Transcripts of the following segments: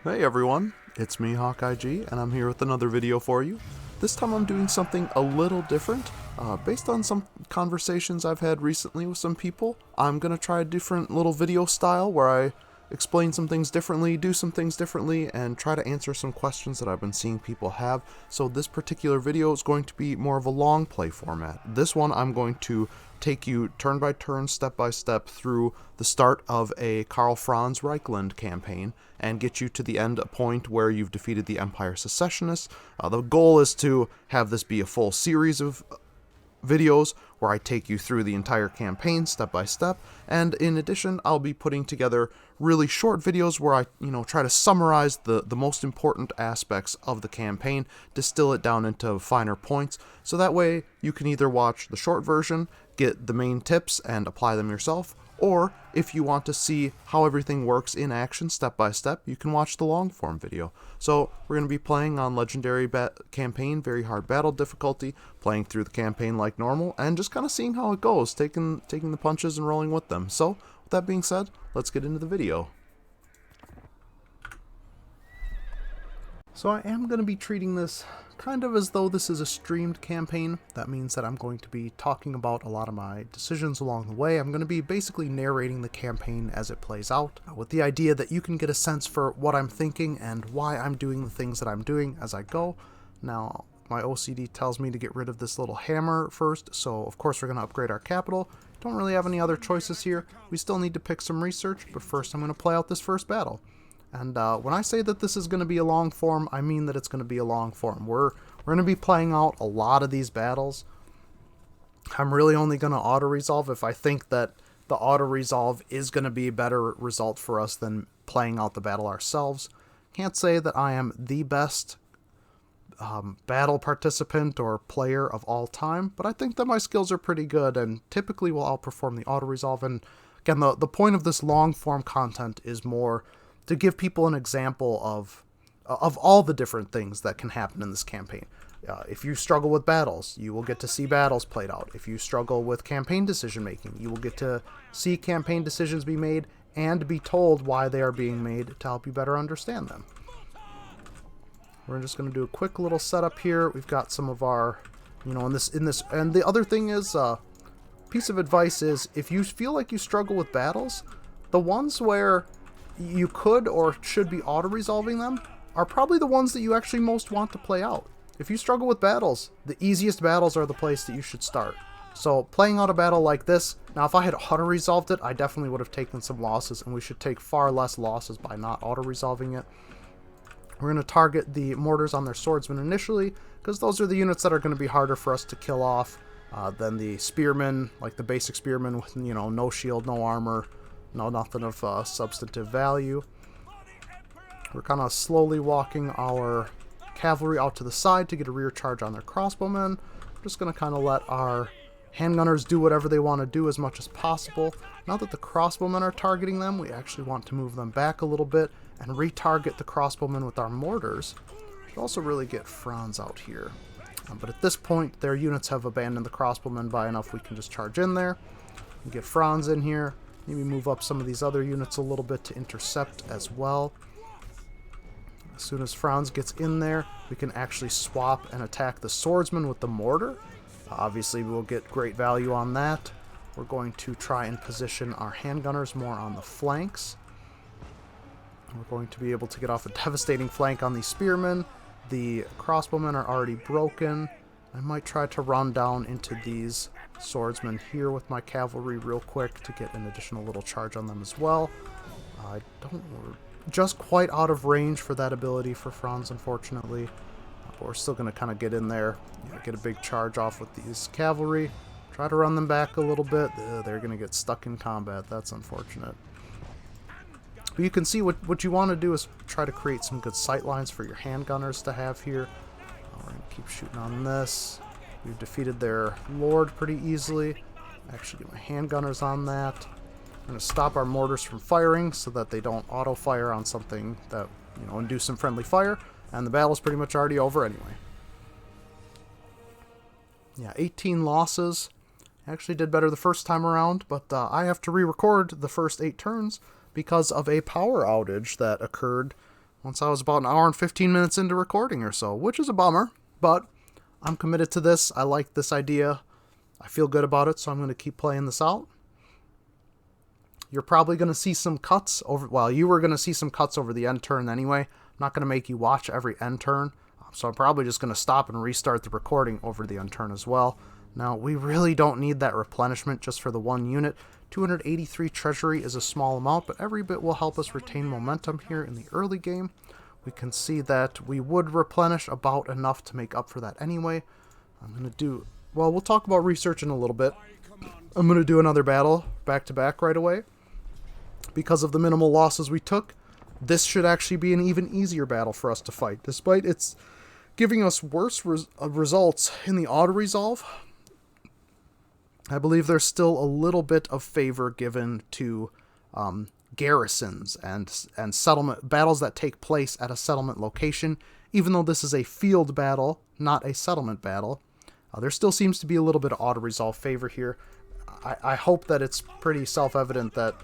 Hey everyone, it's me HawkeyeG, and I'm here with another video for you. This time I'm doing something a little different. Based on some conversations I've had recently with some people, I'm going to try a different little video style where I explain some things differently, do some things differently, and try to answer some questions that I've been seeing people have. So this particular video is going to be more of a long play format. This one I'm going to take you turn by turn, step by step through the start of a Karl Franz Reichland campaign and get you to the end point where you've defeated the Empire Secessionists. The goal is to have this be a full series of videos where I take you through the entire campaign step by step, and in addition I'll be putting together really short videos where I try to summarize the most important aspects of the campaign, distill it down into finer points, so that way you can either watch the short version, get the main tips and apply them yourself, or if you want to see how everything works in action step by step, you can watch the long form video. So we're going to be playing on Legendary Campaign, very hard battle difficulty, playing through the campaign like normal, and just kind of seeing how it goes, taking the punches and rolling with them. So with that being said, let's get into the video. So I am going to be treating this kind of as though this is a streamed campaign. That means that I'm going to be talking about a lot of my decisions along the way. I'm going to be basically narrating the campaign as it plays out, with the idea that you can get a sense for what I'm thinking and why I'm doing the things that I'm doing as I go. Now, my OCD tells me to get rid of this little hammer first, so of course we're going to upgrade our capital. Don't really have any other choices here. We still need to pick some research, but first I'm going to play out this first battle. And when I say that this is going to be a long form, I mean that it's going to be a long form. We're going to be playing out a lot of these battles. I'm really only going to auto-resolve if I think that the auto-resolve is going to be a better result for us than playing out the battle ourselves. Can't say that I am the best battle participant or player of all time, but I think that my skills are pretty good and typically will outperform the auto-resolve. And again, the point of this long-form content is more to give people an example of all the different things that can happen in this campaign. If you struggle with battles, you will get to see battles played out. If you struggle with campaign decision making, you will get to see campaign decisions be made and be told why they are being made to help you better understand them. We're just going to do a quick little setup here. We've got some of our, in this, and the other thing is, piece of advice is, if you feel like you struggle with battles, the ones where you could or should be auto-resolving them are probably the ones that you actually most want to play out. If you struggle with battles, the easiest battles are the place that you should start. So playing out a battle like this, now if I had auto-resolved it, I definitely would have taken some losses, and we should take far less losses by not auto-resolving it. We're going to target the mortars on their swordsmen initially, because those are the units that are going to be harder for us to kill off than the spearmen, like the basic spearmen with, no shield, no armor, nothing of substantive value. We're kind of slowly walking our cavalry out to the side to get a rear charge on their crossbowmen. We're just going to kind of let our handgunners do whatever they want to do as much as possible. Now that the crossbowmen are targeting them, we actually want to move them back a little bit and retarget the crossbowmen with our mortars. We should also really get Franz out here. But at this point, their units have abandoned the crossbowmen by enough we can just charge in there and get Franz in here. Maybe move up some of these other units a little bit to intercept as well. As soon as Franz gets in there, we can actually swap and attack the swordsman with the mortar. Obviously, we will get great value on that. We're going to try and position our handgunners more on the flanks. We're going to be able to get off a devastating flank on these spearmen. The crossbowmen are already broken. I might try to run down into these swordsmen here with my cavalry real quick to get an additional little charge on them as well. We're just quite out of range for that ability for Franz, unfortunately. But we're still going to kind of get in there, get a big charge off with these cavalry. Try to run them back a little bit. They're going to get stuck in combat. That's unfortunate. But you can see what you want to do is try to create some good sight lines for your handgunners to have here. We're going to keep shooting on this. We've defeated their lord pretty easily. Actually get my handgunners on that. I'm going to stop our mortars from firing so that they don't auto-fire on something that, induce some friendly fire. And the battle's pretty much already over anyway. Yeah, 18 losses. Actually did better the first time around, but I have to re-record the first 8 turns because of a power outage that occurred once I was about an hour and 15 minutes into recording or so, which is a bummer, but I'm committed to this. I like this idea. I feel good about it, so I'm going to keep playing this out. You're probably going to see some cuts over, well, you were going to see some cuts over the end turn anyway. I'm not going to make you watch every end turn, so I'm probably just going to stop and restart the recording over the end turn as well. Now, we really don't need that replenishment just for the one unit. 283 treasury is a small amount, but every bit will help us retain momentum here in the early game. We can see that we would replenish about enough to make up for that anyway. I'm going to do, well, we'll talk about research in a little bit. I'm going to do another battle back-to-back right away. Because of the minimal losses we took, this should actually be an even easier battle for us to fight. Despite it's giving us worse results in the auto-resolve, I believe there's still a little bit of favor given to garrisons and settlement battles that take place at a settlement location. Even though this is a field battle, not a settlement battle, there still seems to be a little bit of auto-resolve favor here. I hope that it's pretty self-evident that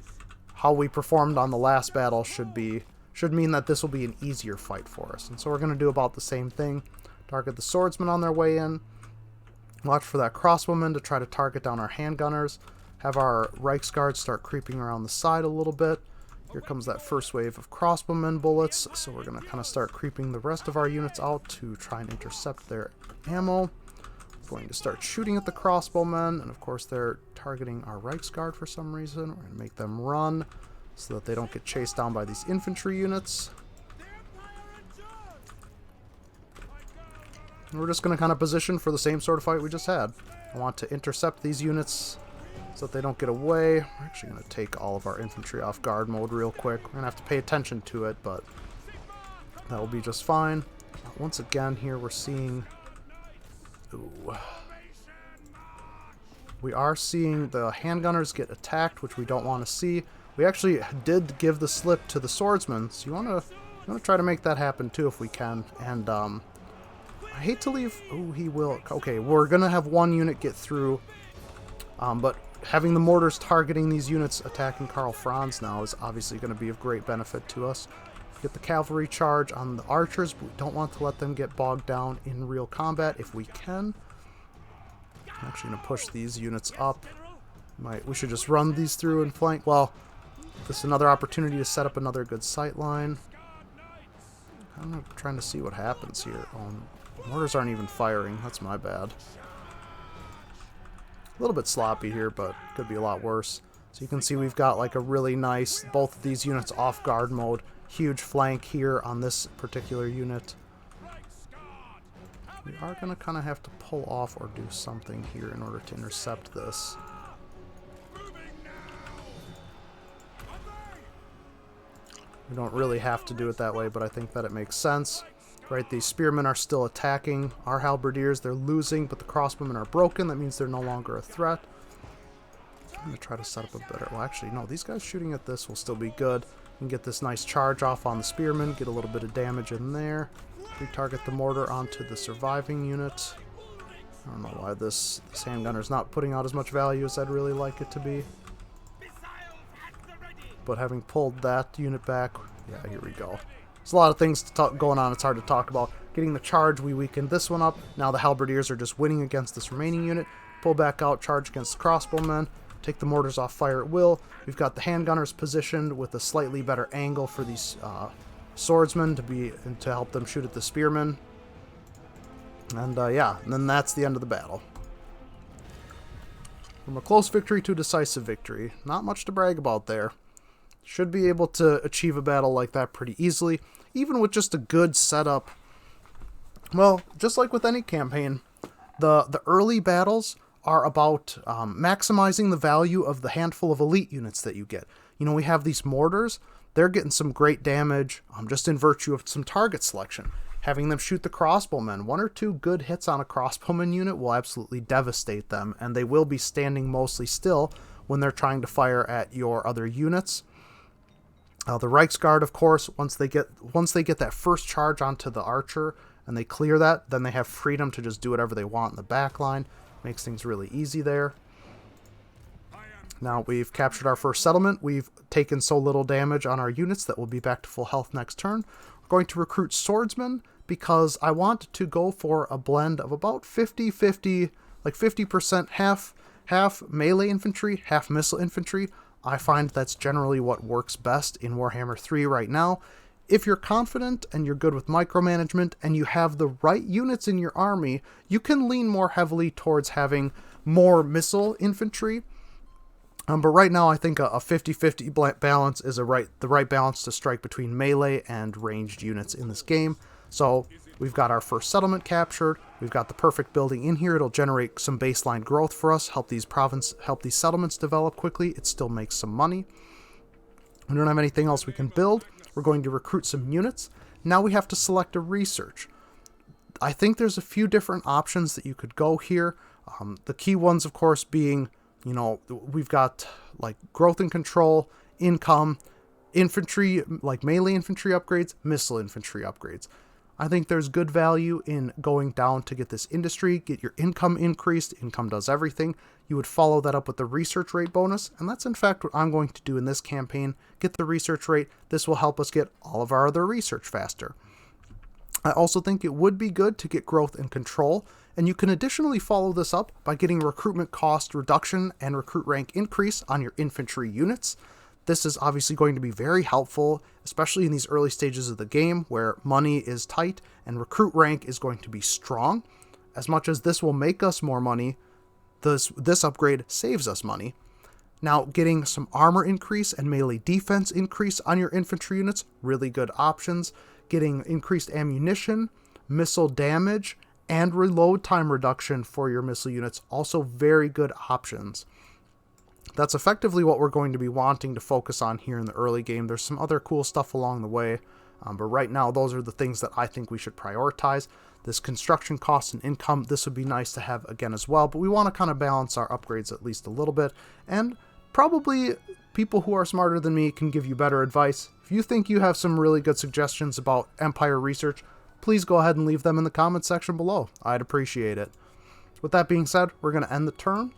how we performed on the last battle should mean that this will be an easier fight for us. And so we're going to do about the same thing. Target the swordsmen on their way in. Watch for that crossbowman to try to target down our handgunners. Have our Reichsguard start creeping around the side a little bit. Here comes that first wave of crossbowmen bullets. So we're going to kind of start creeping the rest of our units out to try and intercept their ammo. Going to start shooting at the crossbowmen. And of course they're targeting our Reichsguard for some reason. We're going to make them run so that they don't get chased down by these infantry units. We're just going to kind of position for the same sort of fight we just had. I want to intercept these units so that they don't get away. We're actually going to take all of our infantry off guard mode real quick. We're going to have to pay attention to it, but that will be just fine. Once again, here we're seeing... Ooh. We are seeing the handgunners get attacked, which we don't want to see. We actually did give the slip to the swordsmen, so you want to try to make that happen too if we can. And I hate to leave... Oh, he will... Okay, we're going to have one unit get through. But having the mortars targeting these units attacking Karl Franz now is obviously going to be of great benefit to us. Get the cavalry charge on the archers, but we don't want to let them get bogged down in real combat if we can. I'm actually going to push these units up. We should just run these through and flank. Well, this is another opportunity to set up another good sight line. I'm trying to see what happens here. Mortars aren't even firing. That's my bad. A little bit sloppy here, but could be a lot worse. So you can see we've got like a really nice, both of these units off guard mode. Huge flank here on this particular unit. We are going to kind of have to pull off or do something here in order to intercept this. We don't really have to do it that way, but I think that it makes sense. Right, these spearmen are still attacking our halberdiers. They're losing, but the crossbowmen are broken. That means they're no longer a threat. I'm going to try to set up a better... Well, actually, no, these guys shooting at this will still be good. We can get this nice charge off on the spearmen, get a little bit of damage in there. Retarget the mortar onto the surviving unit. I don't know why this handgunner's not putting out as much value as I'd really like it to be. But having pulled that unit back... Yeah, here we go. There's a lot of things going on. It's hard to talk about. Getting the charge, we weakened this one up. Now the halberdiers are just winning against this remaining unit. Pull back out, charge against the crossbowmen. Take the mortars off fire at will. We've got the handgunners positioned with a slightly better angle for these swordsmen to help them shoot at the spearmen. And yeah, and then that's the end of the battle. From a close victory to a decisive victory. Not much to brag about there. Should be able to achieve a battle like that pretty easily, even with just a good setup. Well, just like with any campaign, the early battles are about maximizing the value of the handful of elite units that you get. You know, we have these mortars. They're getting some great damage just in virtue of some target selection. Having them shoot the crossbowmen. 1 or 2 good hits on a crossbowman unit will absolutely devastate them, and they will be standing mostly still when they're trying to fire at your other units. The Reichsguard, of course, once they get that first charge onto the archer and they clear that, then they have freedom to just do whatever they want in the back line. Makes things really easy there. Now we've captured our first settlement. We've taken so little damage on our units that we'll be back to full health next turn. I'm going to recruit swordsmen because I want to go for a blend of about 50-50, like 50% half melee infantry, half missile infantry. I find that's generally what works best in Warhammer 3 right now. If you're confident and you're good with micromanagement and you have the right units in your army, you can lean more heavily towards having more missile infantry. But right now I think a 50-50 balance is the right balance to strike between melee and ranged units in this game. So we've got our first settlement captured. We've got the perfect building in here. It'll generate some baseline growth for us, help these settlements develop quickly. It still makes some money. We don't have anything else we can build. We're going to recruit some units. Now we have to select a research. I think there's a few different options that you could go here. The key ones, of course, being, we've got like growth and control, income, infantry, like melee infantry upgrades, missile infantry upgrades. I think there's good value in going down to get this industry, get your income increased. Income does everything. You would follow that up with the research rate bonus, and that's in fact what I'm going to do in this campaign. Get the research rate. This will help us get all of our other research faster. I also think it would be good to get growth and control, and you can additionally follow this up by getting recruitment cost reduction and recruit rank increase on your infantry units. This is obviously going to be very helpful, especially in these early stages of the game where money is tight and recruit rank is going to be strong. As much as this will make us more money, this upgrade saves us money. Now, getting some armor increase and melee defense increase on your infantry units, really good options. Getting increased ammunition, missile damage, and reload time reduction for your missile units, also very good options. That's effectively what we're going to be wanting to focus on here in the early game. There's some other cool stuff along the way, but right now those are the things that I think we should prioritize. This construction cost and income, this would be nice to have again as well, but we want to kind of balance our upgrades at least a little bit, and probably people who are smarter than me can give you better advice. If you think you have some really good suggestions about Empire research, please go ahead and leave them in the comments section below. I'd appreciate it. With that being said, we're going to end the turn.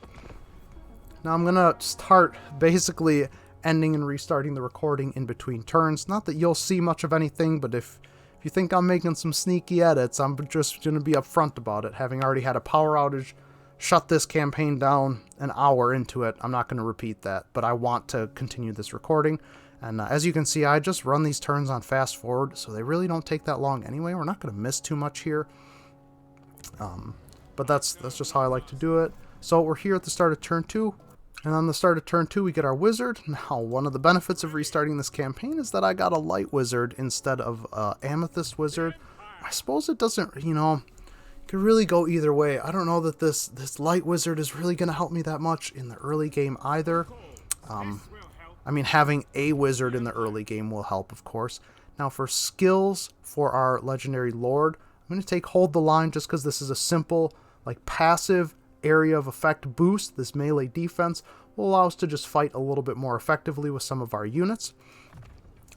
Now I'm going to start basically ending and restarting the recording in between turns. Not that you'll see much of anything, but if you think I'm making some sneaky edits, I'm just going to be upfront about it. Having already had a power outage, shut this campaign down an hour into it, I'm not going to repeat that, but I want to continue this recording. And as you can see, I just run these turns on fast forward, so they really don't take that long anyway. We're not going to miss too much here. But that's just how I like to do it. So we're here at the start of turn 2. And on the start of turn 2, we get our wizard. Now, one of the benefits of restarting this campaign is that I got a light wizard instead of amethyst wizard. I suppose it doesn't, could really go either way. I don't know that this light wizard is really going to help me that much in the early game either. I mean, having a wizard in the early game will help, of course. Now, for skills for our legendary lord, I'm going to take hold the line just because this is a simple, like, passive area of effect boost. This melee defense will allow us to just fight a little bit more effectively with some of our units.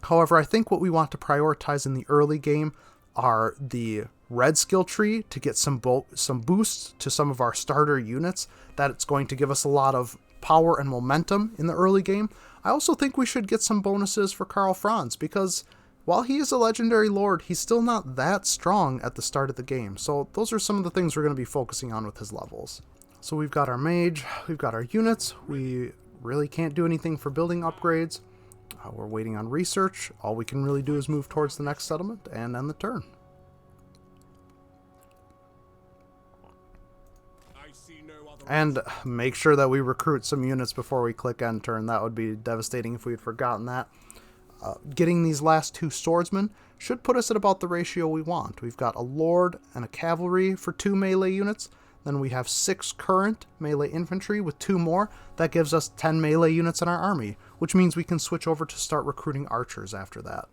However, I think what we want to prioritize in the early game are the red skill tree to get some boosts to some of our starter units. That it's going to give us a lot of power and momentum in the early game. I also think we should get some bonuses for Karl Franz, because while he is a legendary lord, he's still not that strong at the start of the game. So those are some of the things we're going to be focusing on with his levels. So we've got our mage, we've got our units. We really can't do anything for building upgrades. We're waiting on research. All we can really do is move towards the next settlement and end the turn. And make sure that we recruit some units before we click end turn. That would be devastating if we had forgotten that. Getting these last 2 swordsmen should put us at about the ratio we want. We've got a lord and a cavalry for 2 melee units. Then we have 6 current melee infantry with 2 more. That gives us 10 melee units in our army, which means we can switch over to start recruiting archers after that.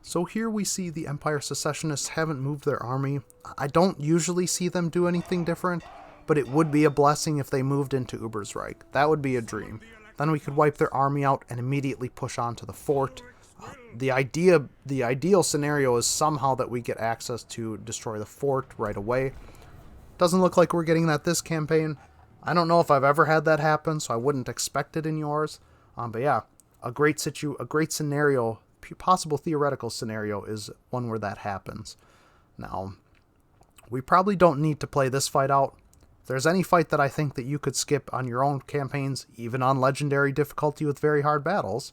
So here we see the Empire Secessionists haven't moved their army. I don't usually see them do anything different, but it would be a blessing if they moved into Ubersreich. That would be a dream. Then we could wipe their army out and immediately push on to the fort. The ideal scenario is somehow that we get access to destroy the fort right away. Doesn't look like we're getting that this campaign. I don't know if I've ever had that happen, so I wouldn't expect it in yours. But yeah, a great scenario possible theoretical scenario is one where that happens. Now, we probably don't need to play this fight out. If there's any fight that I think that you could skip on your own campaigns, even on legendary difficulty with very hard battles,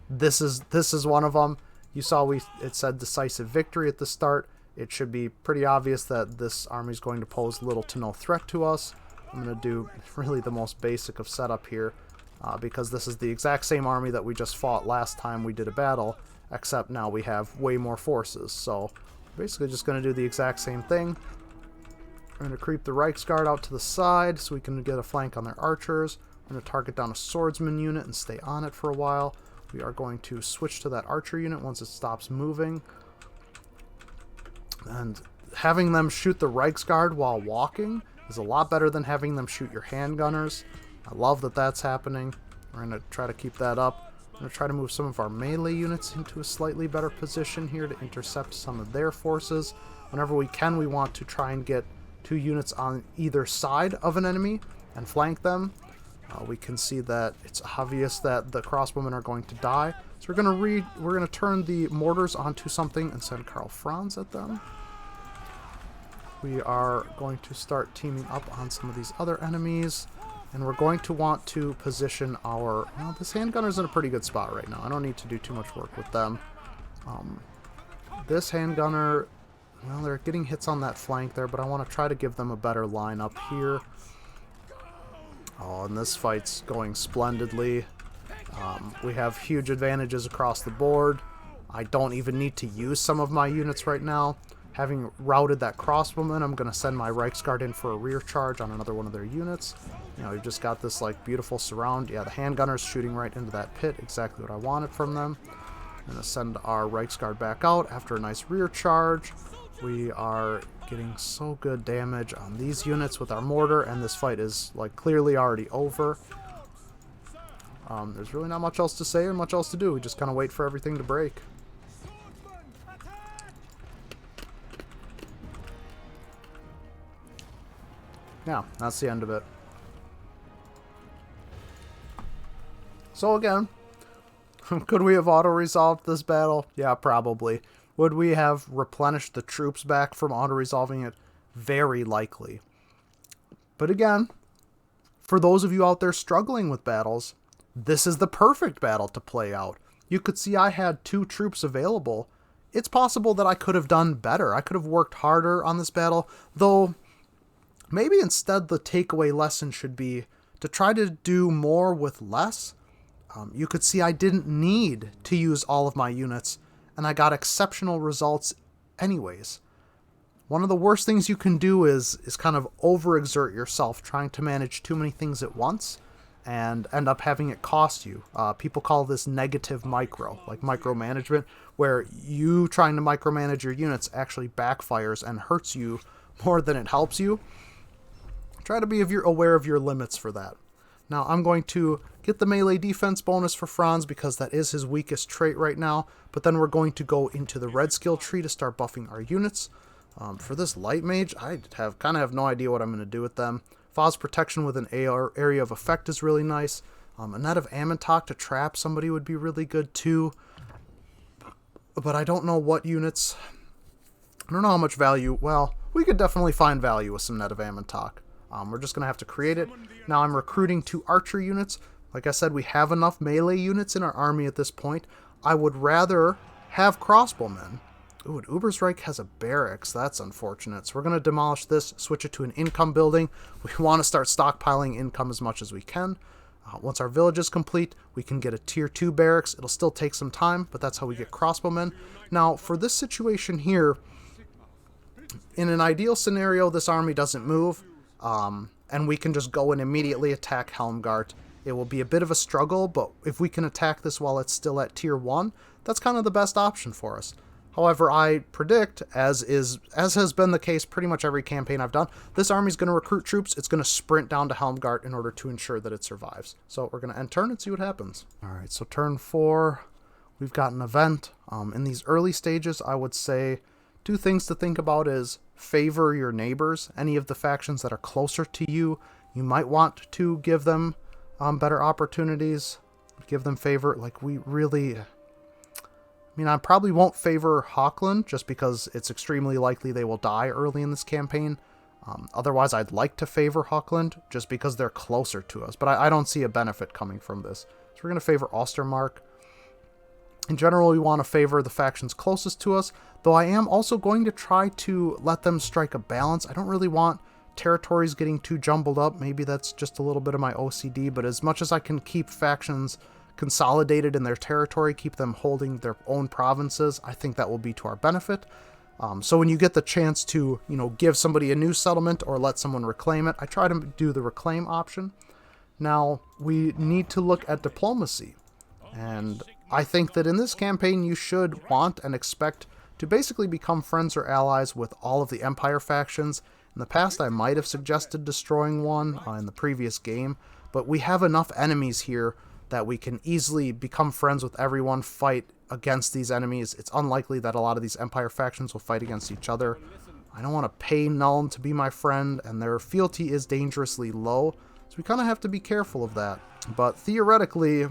this is one of them. You saw it said decisive victory at the start. It should be pretty obvious that this army is going to pose little to no threat to us. I'm going to do really the most basic of setup here, because this is the exact same army that we just fought last time we did a battle, except now we have way more forces. So basically just going to do the exact same thing. We're going to creep the Reichsguard out to the side so we can get a flank on their archers. We're going to target down a swordsman unit and stay on it for a while. We are going to switch to that archer unit once it stops moving. And having them shoot the Reichsguard while walking is a lot better than having them shoot your handgunners. I love that that's happening. We're going to try to keep that up. We're going to try to move some of our melee units into a slightly better position here to intercept some of their forces. Whenever we can, we want to try and get 2 units on either side of an enemy and flank them. We can see that it's obvious that the crossbowmen are going to die. So we're going to turn the mortars onto something and send Karl Franz at them. We are going to start teaming up on some of these other enemies. And we're going to want to position our... Well, this handgunner's in a pretty good spot right now. I don't need to do too much work with them. This handgunner... Well, they're getting hits on that flank there, but I want to try to give them a better line up here. Oh, and this fight's going splendidly. We have huge advantages across the board. I don't even need to use some of my units right now. Having routed that crossbowman, I'm going to send my Reichsguard in for a rear charge on another one of their units. You know, we've just got this, like, beautiful surround. Yeah, the handgunner's shooting right into that pit, exactly what I wanted from them. I'm going to send our Reichsguard back out after a nice rear charge. We are getting so good damage on these units with our mortar, and this fight is, like, clearly already over. There's really not much else to say or much else to do. We just kind of wait for everything to break. Yeah, that's the end of it. So again, could we have auto-resolved this battle? Yeah, probably. Would we have replenished the troops back from auto-resolving it? Very likely. But again, for those of you out there struggling with battles, this is the perfect battle to play out. You could see I had 2 troops available. It's possible that I could have done better. I could have worked harder on this battle, though maybe instead the takeaway lesson should be to try to do more with less. You could see I didn't need to use all of my units, and I got exceptional results anyways. One of the worst things you can do is kind of overexert yourself trying to manage too many things at once and end up having it cost you. People call this negative micro, like micromanagement, where you trying to micromanage your units actually backfires and hurts you more than it helps you. Try to be aware of your limits for that. Now, I'm going to get the melee defense bonus for Franz because that is his weakest trait right now, but then we're going to go into the red skill tree to start buffing our units. For this light mage, I kind of have no idea what I'm going to do with them. Foz protection with an area of effect is really nice. A net of Ammontok to trap somebody would be really good too. But I don't know what units. I don't know how much value. Well, we could definitely find value with some net of Ammontok. We're just going to have to create it. Now I'm recruiting 2 archer units. Like I said, we have enough melee units in our army at this point. I would rather have crossbowmen. Ooh, and Ubersreich has a barracks. That's unfortunate. So we're going to demolish this, switch it to an income building. We want to start stockpiling income as much as we can. Once our village is complete, we can get a tier 2 barracks. It'll still take some time, but that's how we get crossbowmen. Now, for this situation here, in an ideal scenario, this army doesn't move. And we can just go and immediately attack Helmgart. It will be a bit of a struggle, but if we can attack this while it's still at tier 1, that's kind of the best option for us. However, I predict, as has been the case pretty much every campaign I've done, this army's going to recruit troops. It's going to sprint down to Helmgart in order to ensure that it survives. So we're going to end turn and see what happens. All right, so turn 4, we've got an event. In these early stages, I would say 2 things to think about is favor your neighbors. Any of the factions that are closer to you, you might want to give them better opportunities, give them favor. Like, we really... I mean, I probably won't favor Hawkland just because it's extremely likely they will die early in this campaign. Otherwise, I'd like to favor Hawkland just because they're closer to us, but I don't see a benefit coming from this. So we're going to favor Ostermark. In general, we want to favor the factions closest to us, though I am also going to try to let them strike a balance. I don't really want territories getting too jumbled up. Maybe that's just a little bit of my OCD, but as much as I can keep factions consolidated in their territory, keep them holding their own provinces, I think that will be to our benefit. So when you get the chance to, give somebody a new settlement or let someone reclaim it, I try to do the reclaim option. Now, we need to look at diplomacy. And I think that in this campaign, you should want and expect to basically become friends or allies with all of the Empire factions. In the past, I might have suggested destroying one in the previous game, but we have enough enemies here that we can easily become friends with everyone, fight against these enemies. It's unlikely that a lot of these Empire factions will fight against each other. I don't want to pay Nuln to be my friend, and their fealty is dangerously low, so we kind of have to be careful of that. But theoretically,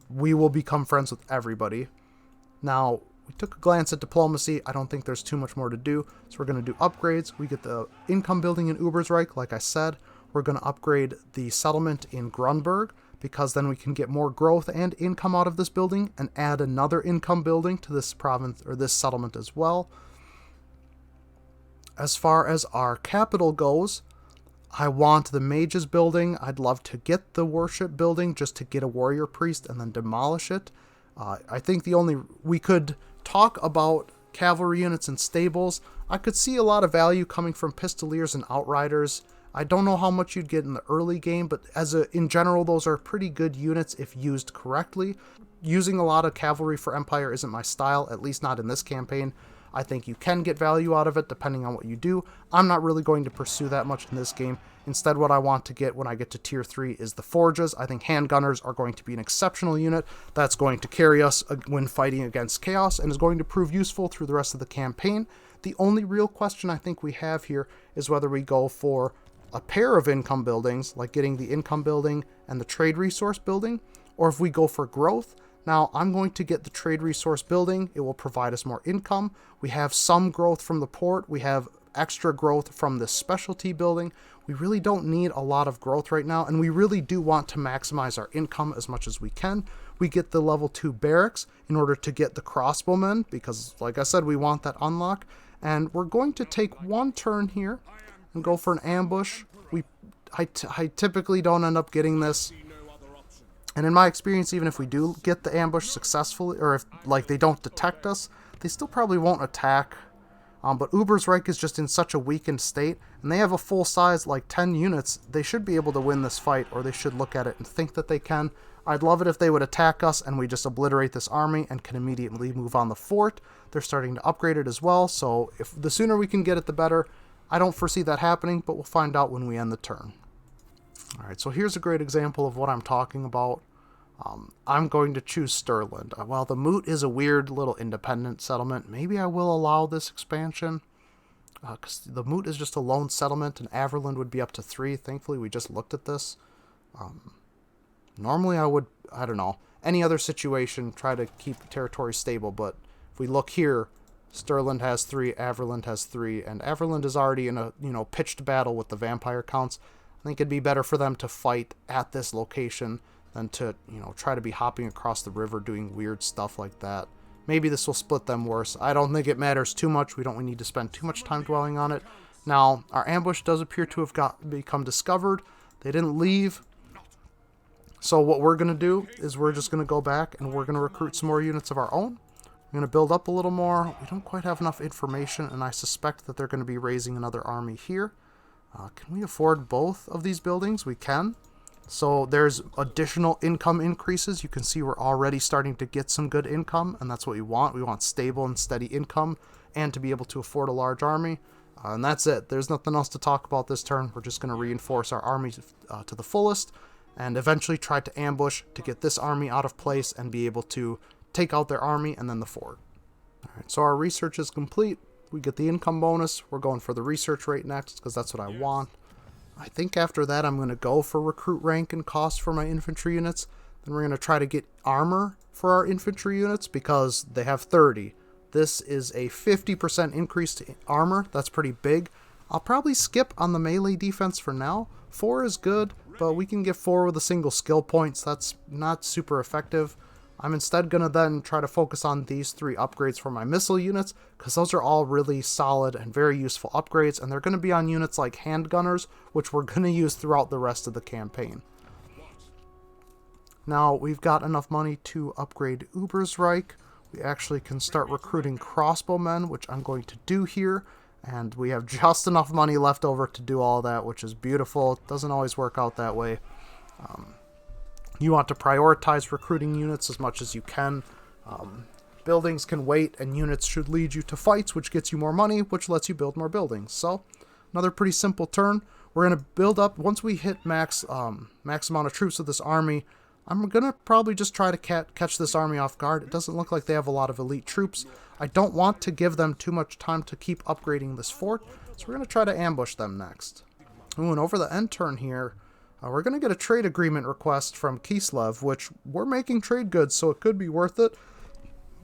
we will become friends with everybody. Now, we took a glance at diplomacy. I don't think there's too much more to do, so we're going to do upgrades. We get the income building in Ubersreich, like I said. We're going to upgrade the settlement in Grunberg, because then we can get more growth and income out of this building and add another income building to this province or this settlement as well. As far as our capital goes, I want the mages building. I'd love to get the worship building just to get a warrior priest and then demolish it. I think we could talk about cavalry units and stables. I could see a lot of value coming from pistoliers and outriders. I don't know how much you'd get in the early game, but in general, those are pretty good units if used correctly. Using a lot of cavalry for Empire isn't my style, at least not in this campaign. I think you can get value out of it depending on what you do. I'm not really going to pursue that much in this game. Instead, what I want to get when I get to Tier 3 is the Forges. I think handgunners are going to be an exceptional unit that's going to carry us when fighting against Chaos and is going to prove useful through the rest of the campaign. The only real question I think we have here is whether we go for a pair of income buildings, like getting the income building and the trade resource building, or if we go for growth. Now, I'm going to get the trade resource building. It will provide us more income. We have some growth from the port. We have extra growth from this specialty building. We really don't need a lot of growth right now, and we really do want to maximize our income as much as we can. We get the level 2 barracks in order to get the crossbowmen, because, like I said, we want that unlock. And we're going to take one turn here and go for an ambush. I typically don't end up getting this. And in my experience, even if we do get the ambush successfully, or if they don't detect us, they still probably won't attack. But Ubersreich is just in such a weakened state, and they have a full size, 10 units. They should be able to win this fight, or they should look at it and think that they can. I'd love it if they would attack us and we just obliterate this army and can immediately move on the fort. They're starting to upgrade it as well, so if the sooner we can get it, the better. I don't foresee that happening, but we'll find out when we end the turn. Alright, so here's a great example of what I'm talking about. I'm going to choose Stirland. While the Moot is a weird little independent settlement, maybe I will allow this expansion. Because the Moot is just a lone settlement, and Averland would be up to 3. Thankfully, we just looked at this. Normally I would, I don't know, any other situation, try to keep the territory stable, but if we look here, Stirland has 3, Averland has 3, and Averland is already in a, pitched battle with the vampire counts. I think it'd be better for them to fight at this location than to, try to be hopping across the river doing weird stuff like that. Maybe this will split them worse. I don't think it matters too much. We don't need to spend too much time dwelling on it. Now, our ambush does appear to have become discovered. They didn't leave. So what we're going to do is we're just going to go back and we're going to recruit some more units of our own. I'm going to build up a little more. We don't quite have enough information, and I suspect that they're going to be raising another army here. Can we afford both of these buildings? We can. So there's additional income increases. You can see we're already starting to get some good income, and that's what we want. We want stable and steady income and to be able to afford a large army. And that's it. There's nothing else to talk about this turn. We're just going to reinforce our army to the fullest and eventually try to ambush to get this army out of place and be able to take out their army and then the fort. Alright, so our research is complete. We get the income bonus. We're going for the research rate next because that's what I want. I think after that I'm going to go for recruit rank and cost for my infantry units. Then we're going to try to get armor for our infantry units because they have 30. This is a 50% increase to armor. That's pretty big. I'll probably skip on the melee defense for now. 4 is good, but we can get 4 with a single skill point, so that's not super effective. I'm instead going to then try to focus on these 3 upgrades for my missile units, because those are all really solid and very useful upgrades, and they're going to be on units like handgunners, which we're going to use throughout the rest of the campaign. Now, we've got enough money to upgrade Ubersreich. We actually can start recruiting crossbowmen, which I'm going to do here, and we have just enough money left over to do all that, which is beautiful. It doesn't always work out that way. You want to prioritize recruiting units as much as you can. Buildings can wait, and units should lead you to fights, which gets you more money, which lets you build more buildings. So, another pretty simple turn. We're going to build up, once we hit max amount of troops of this army, I'm going to probably just try to catch this army off guard. It doesn't look like they have a lot of elite troops. I don't want to give them too much time to keep upgrading this fort, so we're going to try to ambush them next. Ooh, and over the end turn here, we're going to get a trade agreement request from Kislev, which we're making trade goods, so it could be worth it.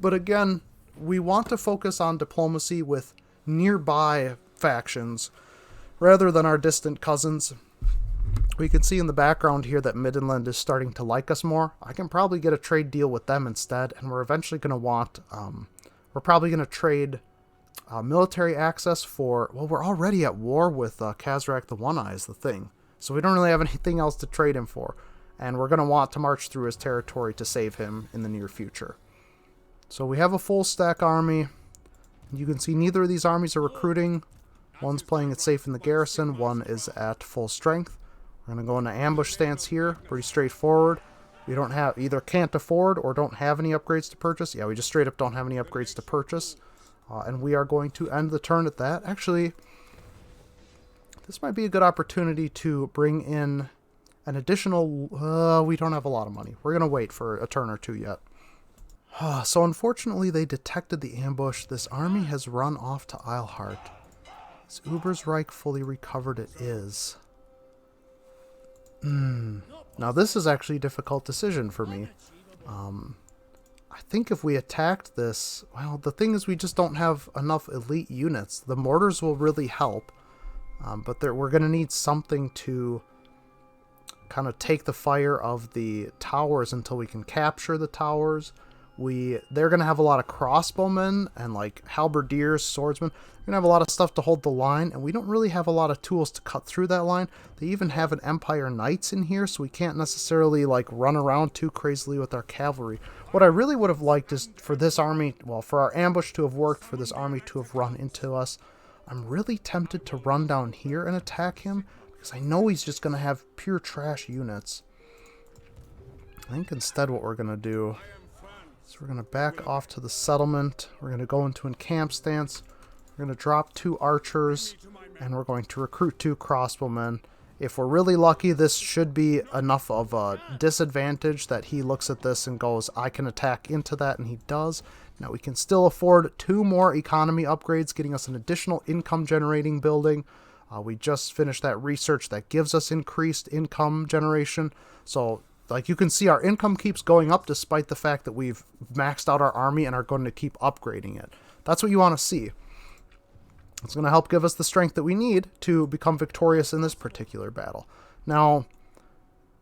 But again, we want to focus on diplomacy with nearby factions rather than our distant cousins. We can see in the background here that Middenland is starting to like us more. I can probably get a trade deal with them instead, and we're eventually going to want... we're probably going to trade military access for... Well, we're already at war with Kazrak the One-Eye is the thing. So we don't really have anything else to trade him for. And we're going to want to march through his territory to save him in the near future. So we have a full stack army. You can see neither of these armies are recruiting. One's playing it safe in the garrison. One is at full strength. We're going to go into ambush stance here. Pretty straightforward. We don't have either can't afford or don't have any upgrades to purchase. Yeah, we just straight up don't have any upgrades to purchase. And we are going to end the turn at that. Actually... this might be a good opportunity to bring in an additional... we don't have a lot of money. We're going to wait for a turn or two yet. So unfortunately, they detected the ambush. This army has run off to Eilhart. Is Ubersreich fully recovered? It is. Now this is actually a difficult decision for me. I think if we attacked this... well, the thing is we just don't have enough elite units. The mortars will really help. But we're going to need something to kind of take the fire of the towers until we can capture the towers. They're going to have a lot of crossbowmen and like halberdiers, swordsmen. They're going to have a lot of stuff to hold the line, and we don't really have a lot of tools to cut through that line. They even have an Empire Knights in here, so we can't necessarily like run around too crazily with our cavalry. What I really would have liked is for this army, well, for our ambush to have worked, for this army to have run into us. I'm really tempted to run down here and attack him, because I know he's just going to have pure trash units. I think instead what we're going to do is we're going to back off to the settlement. We're going to go into encamp stance. We're going to drop 2 archers, and we're going to recruit 2 crossbowmen. If we're really lucky, this should be enough of a disadvantage that he looks at this and goes, I can attack into that, and he does. Now we can still afford 2 more economy upgrades, getting us an additional income generating building. We just finished that research that gives us increased income generation. So like you can see, our income keeps going up despite the fact that we've maxed out our army and are going to keep upgrading it. That's what you want to see. It's going to help give us the strength that we need to become victorious in this particular battle. Now,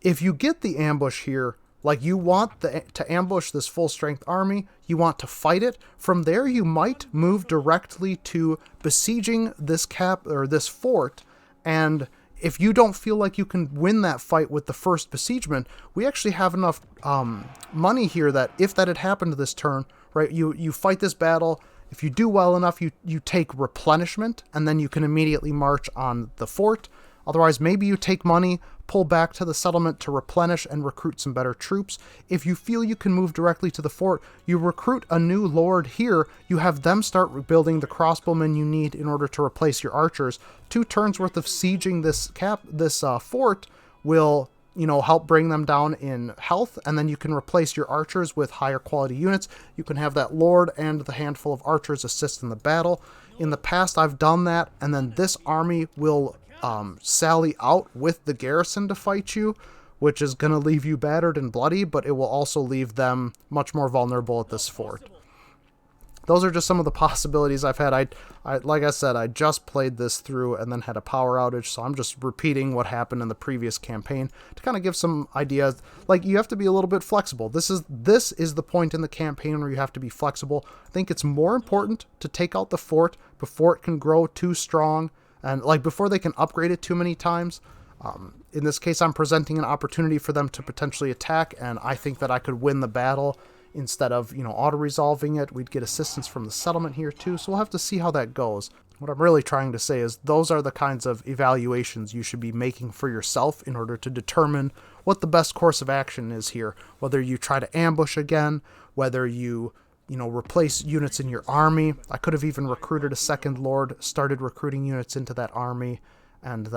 if you get the ambush here, like you want to ambush this full strength army, you want to fight it. From there, you might move directly to besieging this this fort. And if you don't feel like you can win that fight with the first besiegement, we actually have enough money here that if that had happened this turn, right, you fight this battle. If you do well enough, you take replenishment, and then you can immediately march on the fort. Otherwise, maybe you take money, pull back to the settlement to replenish and recruit some better troops. If you feel you can move directly to the fort, you recruit a new lord here. You have them start building the crossbowmen you need in order to replace your archers. 2 turns worth of sieging this fort will, help bring them down in health, and then you can replace your archers with higher quality units. You can have that lord and the handful of archers assist in the battle. In the past, I've done that, and then this army will sally out with the garrison to fight you. which is going to leave you battered and bloody, but it will also leave them much more vulnerable at this fort. Those are just some of the possibilities I've had. Like I said, I just played this through and then had a power outage, so I'm just repeating what happened in the previous campaign to kind of give some ideas. Like, you have to be a little bit flexible. This is the point in the campaign where you have to be flexible. I think it's more important to take out the fort before it can grow too strong, and like before they can upgrade it too many times. In this case, I'm presenting an opportunity for them to potentially attack, and I think that I could win the battle. Instead of, auto-resolving it, we'd get assistance from the settlement here too, so we'll have to see how that goes. What I'm really trying to say is those are the kinds of evaluations you should be making for yourself in order to determine what the best course of action is here. Whether you try to ambush again, whether you, replace units in your army. I could have even recruited a second lord, started recruiting units into that army, and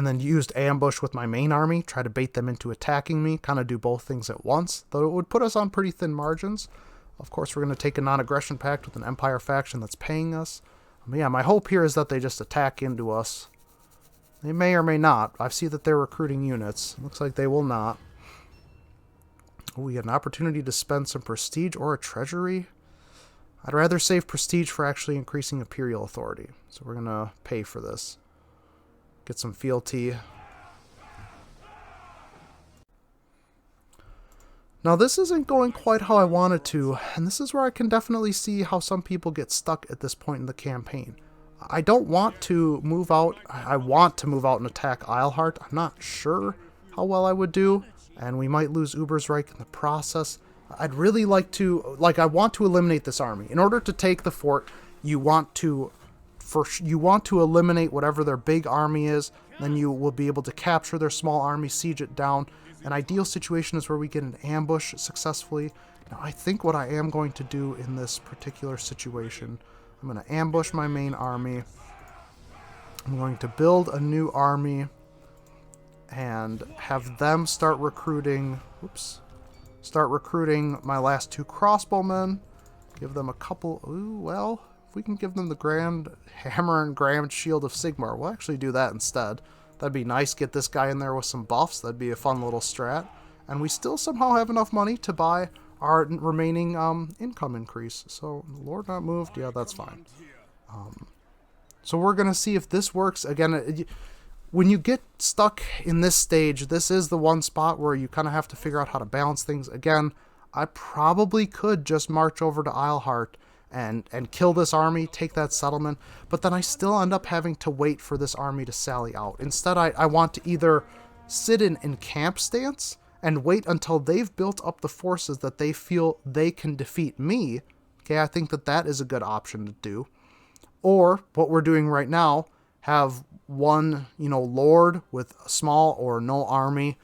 then used ambush with my main army, try to bait them into attacking me, kind of do both things at once, though it would put us on pretty thin margins. Of course, we're going to take a non-aggression pact with an Empire faction that's paying us. Yeah, my hope here is that they just attack into us. They may or may not. I see that they're recruiting units. Looks like they will not. Oh, we get an opportunity to spend some prestige or a treasury. I'd rather save prestige for actually increasing Imperial authority, so we're going to pay for this. Get some fealty. Now this isn't going quite how I wanted to, and this is where I can definitely see how some people get stuck at this point in the campaign. I don't want to move out. I want to move out and attack Eilhart. I'm not sure how well I would do, and we might lose Ubersreich in the process. I'd really like to, I want to eliminate this army. In order to take the fort, you want to eliminate whatever their big army is, then you will be able to capture their small army, siege it down. An ideal situation is where we get an ambush successfully. Now, I think what I am going to do in this particular situation, I'm going to ambush my main army. I'm going to build a new army and have them start recruiting my last 2 crossbowmen. Give them a couple, if we can give them the Grand Hammer and Grand Shield of Sigmar, we'll actually do that instead. That'd be nice, get this guy in there with some buffs, that'd be a fun little strat. And we still somehow have enough money to buy our remaining income increase. So, Lord not moved, yeah, that's fine. So we're going to see if this works. Again, when you get stuck in this stage, this is the one spot where you kind of have to figure out how to balance things. Again, I probably could just march over to Eilhart and kill this army, take that settlement, but then I still end up having to wait for this army to sally out. Instead, I want to either sit in camp stance and wait until they've built up the forces that they feel they can defeat me. Okay, I think that is a good option to do. Or, what we're doing right now, have one, lord with a small or no army,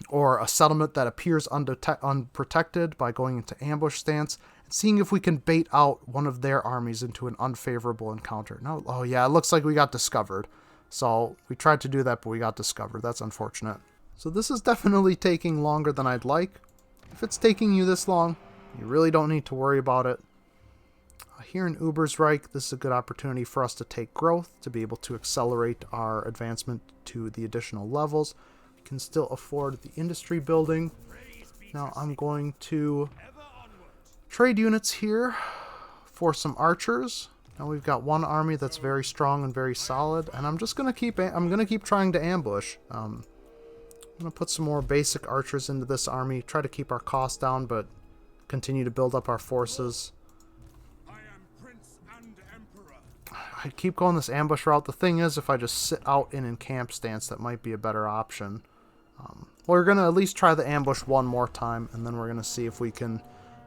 or a settlement that appears unprotected by going into ambush stance, and seeing if we can bait out one of their armies into an unfavorable encounter. No, oh yeah, it looks like we got discovered. So we tried to do that, but we got discovered. That's unfortunate. So this is definitely taking longer than I'd like. If it's taking you this long, you really don't need to worry about it. Here in Ubersreich, this is a good opportunity for us to take growth, to be able to accelerate our advancement to the additional levels. We can still afford the industry building. Now I'm going to trade units here for some archers. Now we've got one army that's very strong and very solid, and I'm just gonna keep trying to ambush. I'm gonna put some more basic archers into this army, try to keep our costs down, but continue to build up our forces. I keep going this ambush route. The thing is, if I just sit out in camp stance, that might be a better option. We're going to at least try the ambush one more time, and then we're going to see if we can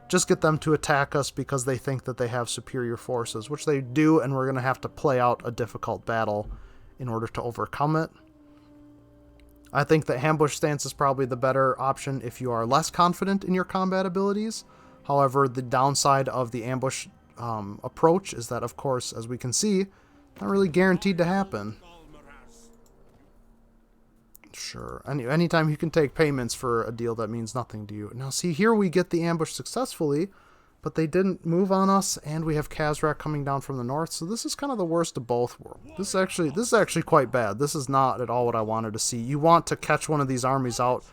just get them to attack us because they think that they have superior forces, which they do, and we're going to have to play out a difficult battle in order to overcome it. I think the ambush stance is probably the better option if you are less confident in your combat abilities. However, the downside of the ambush approach is that, of course, as we can see, not really guaranteed to happen. Sure, anytime you can take payments for a deal that means nothing to you. Now see, here we get the ambush successfully, but they didn't move on us, and we have Khazrak coming down from the north, so this is kind of the worst of both worlds. This is actually quite bad. This is not at all what I wanted to see. You want to catch one of these armies out.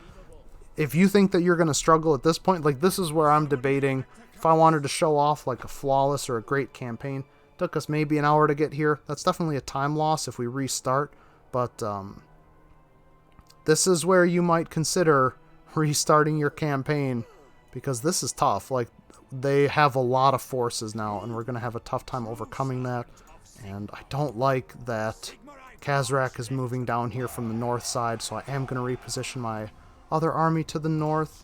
If you think that you're going to struggle at this point, like, this is where I'm debating if I wanted to show off like a flawless or a great campaign. It took us maybe an hour to get here. That's definitely a time loss if we restart, but this is where you might consider restarting your campaign, because this is tough. Like, they have a lot of forces now, and we're going to have a tough time overcoming that. And I don't like that Khazrak is moving down here from the north side, so I am going to reposition my other army to the north.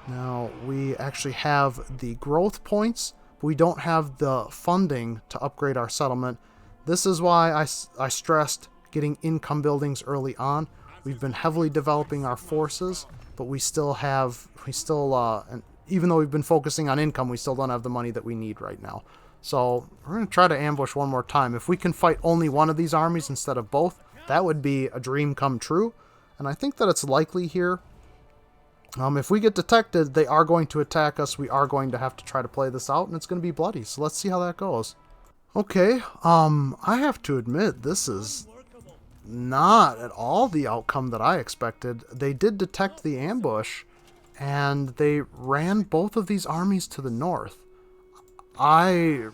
Now, we actually have the growth points, but we don't have the funding to upgrade our settlement. This is why I stressed getting income buildings early on. We've been heavily developing our forces, but and even though we've been focusing on income, we still don't have the money that we need right now. So we're going to try to ambush one more time. If we can fight only one of these armies instead of both, that would be a dream come true. And I think that it's likely here. If we get detected, they are going to attack us. We are going to have to try to play this out, and it's going to be bloody. So let's see how that goes. Okay, I have to admit, this is not at all the outcome that I expected. They did detect the ambush, and they ran both of these armies to the north. I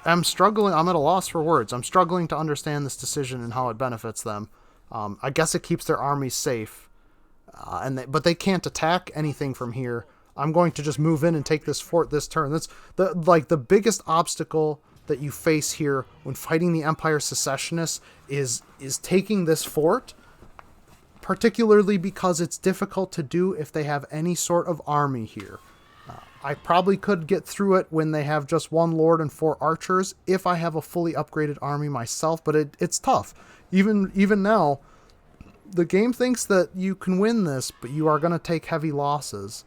am struggling. I'm at a loss for words. I'm struggling to understand this decision and how it benefits them. I guess it keeps their armies safe, but they can't attack anything from here. I'm going to just move in and take this fort this turn. That's the biggest obstacle that you face here when fighting the Empire Secessionists is taking this fort, particularly because it's difficult to do if they have any sort of army here. I probably could get through it when they have just one lord and 4 archers if I have a fully upgraded army myself, but it's tough. Even now, the game thinks that you can win this, but you are going to take heavy losses.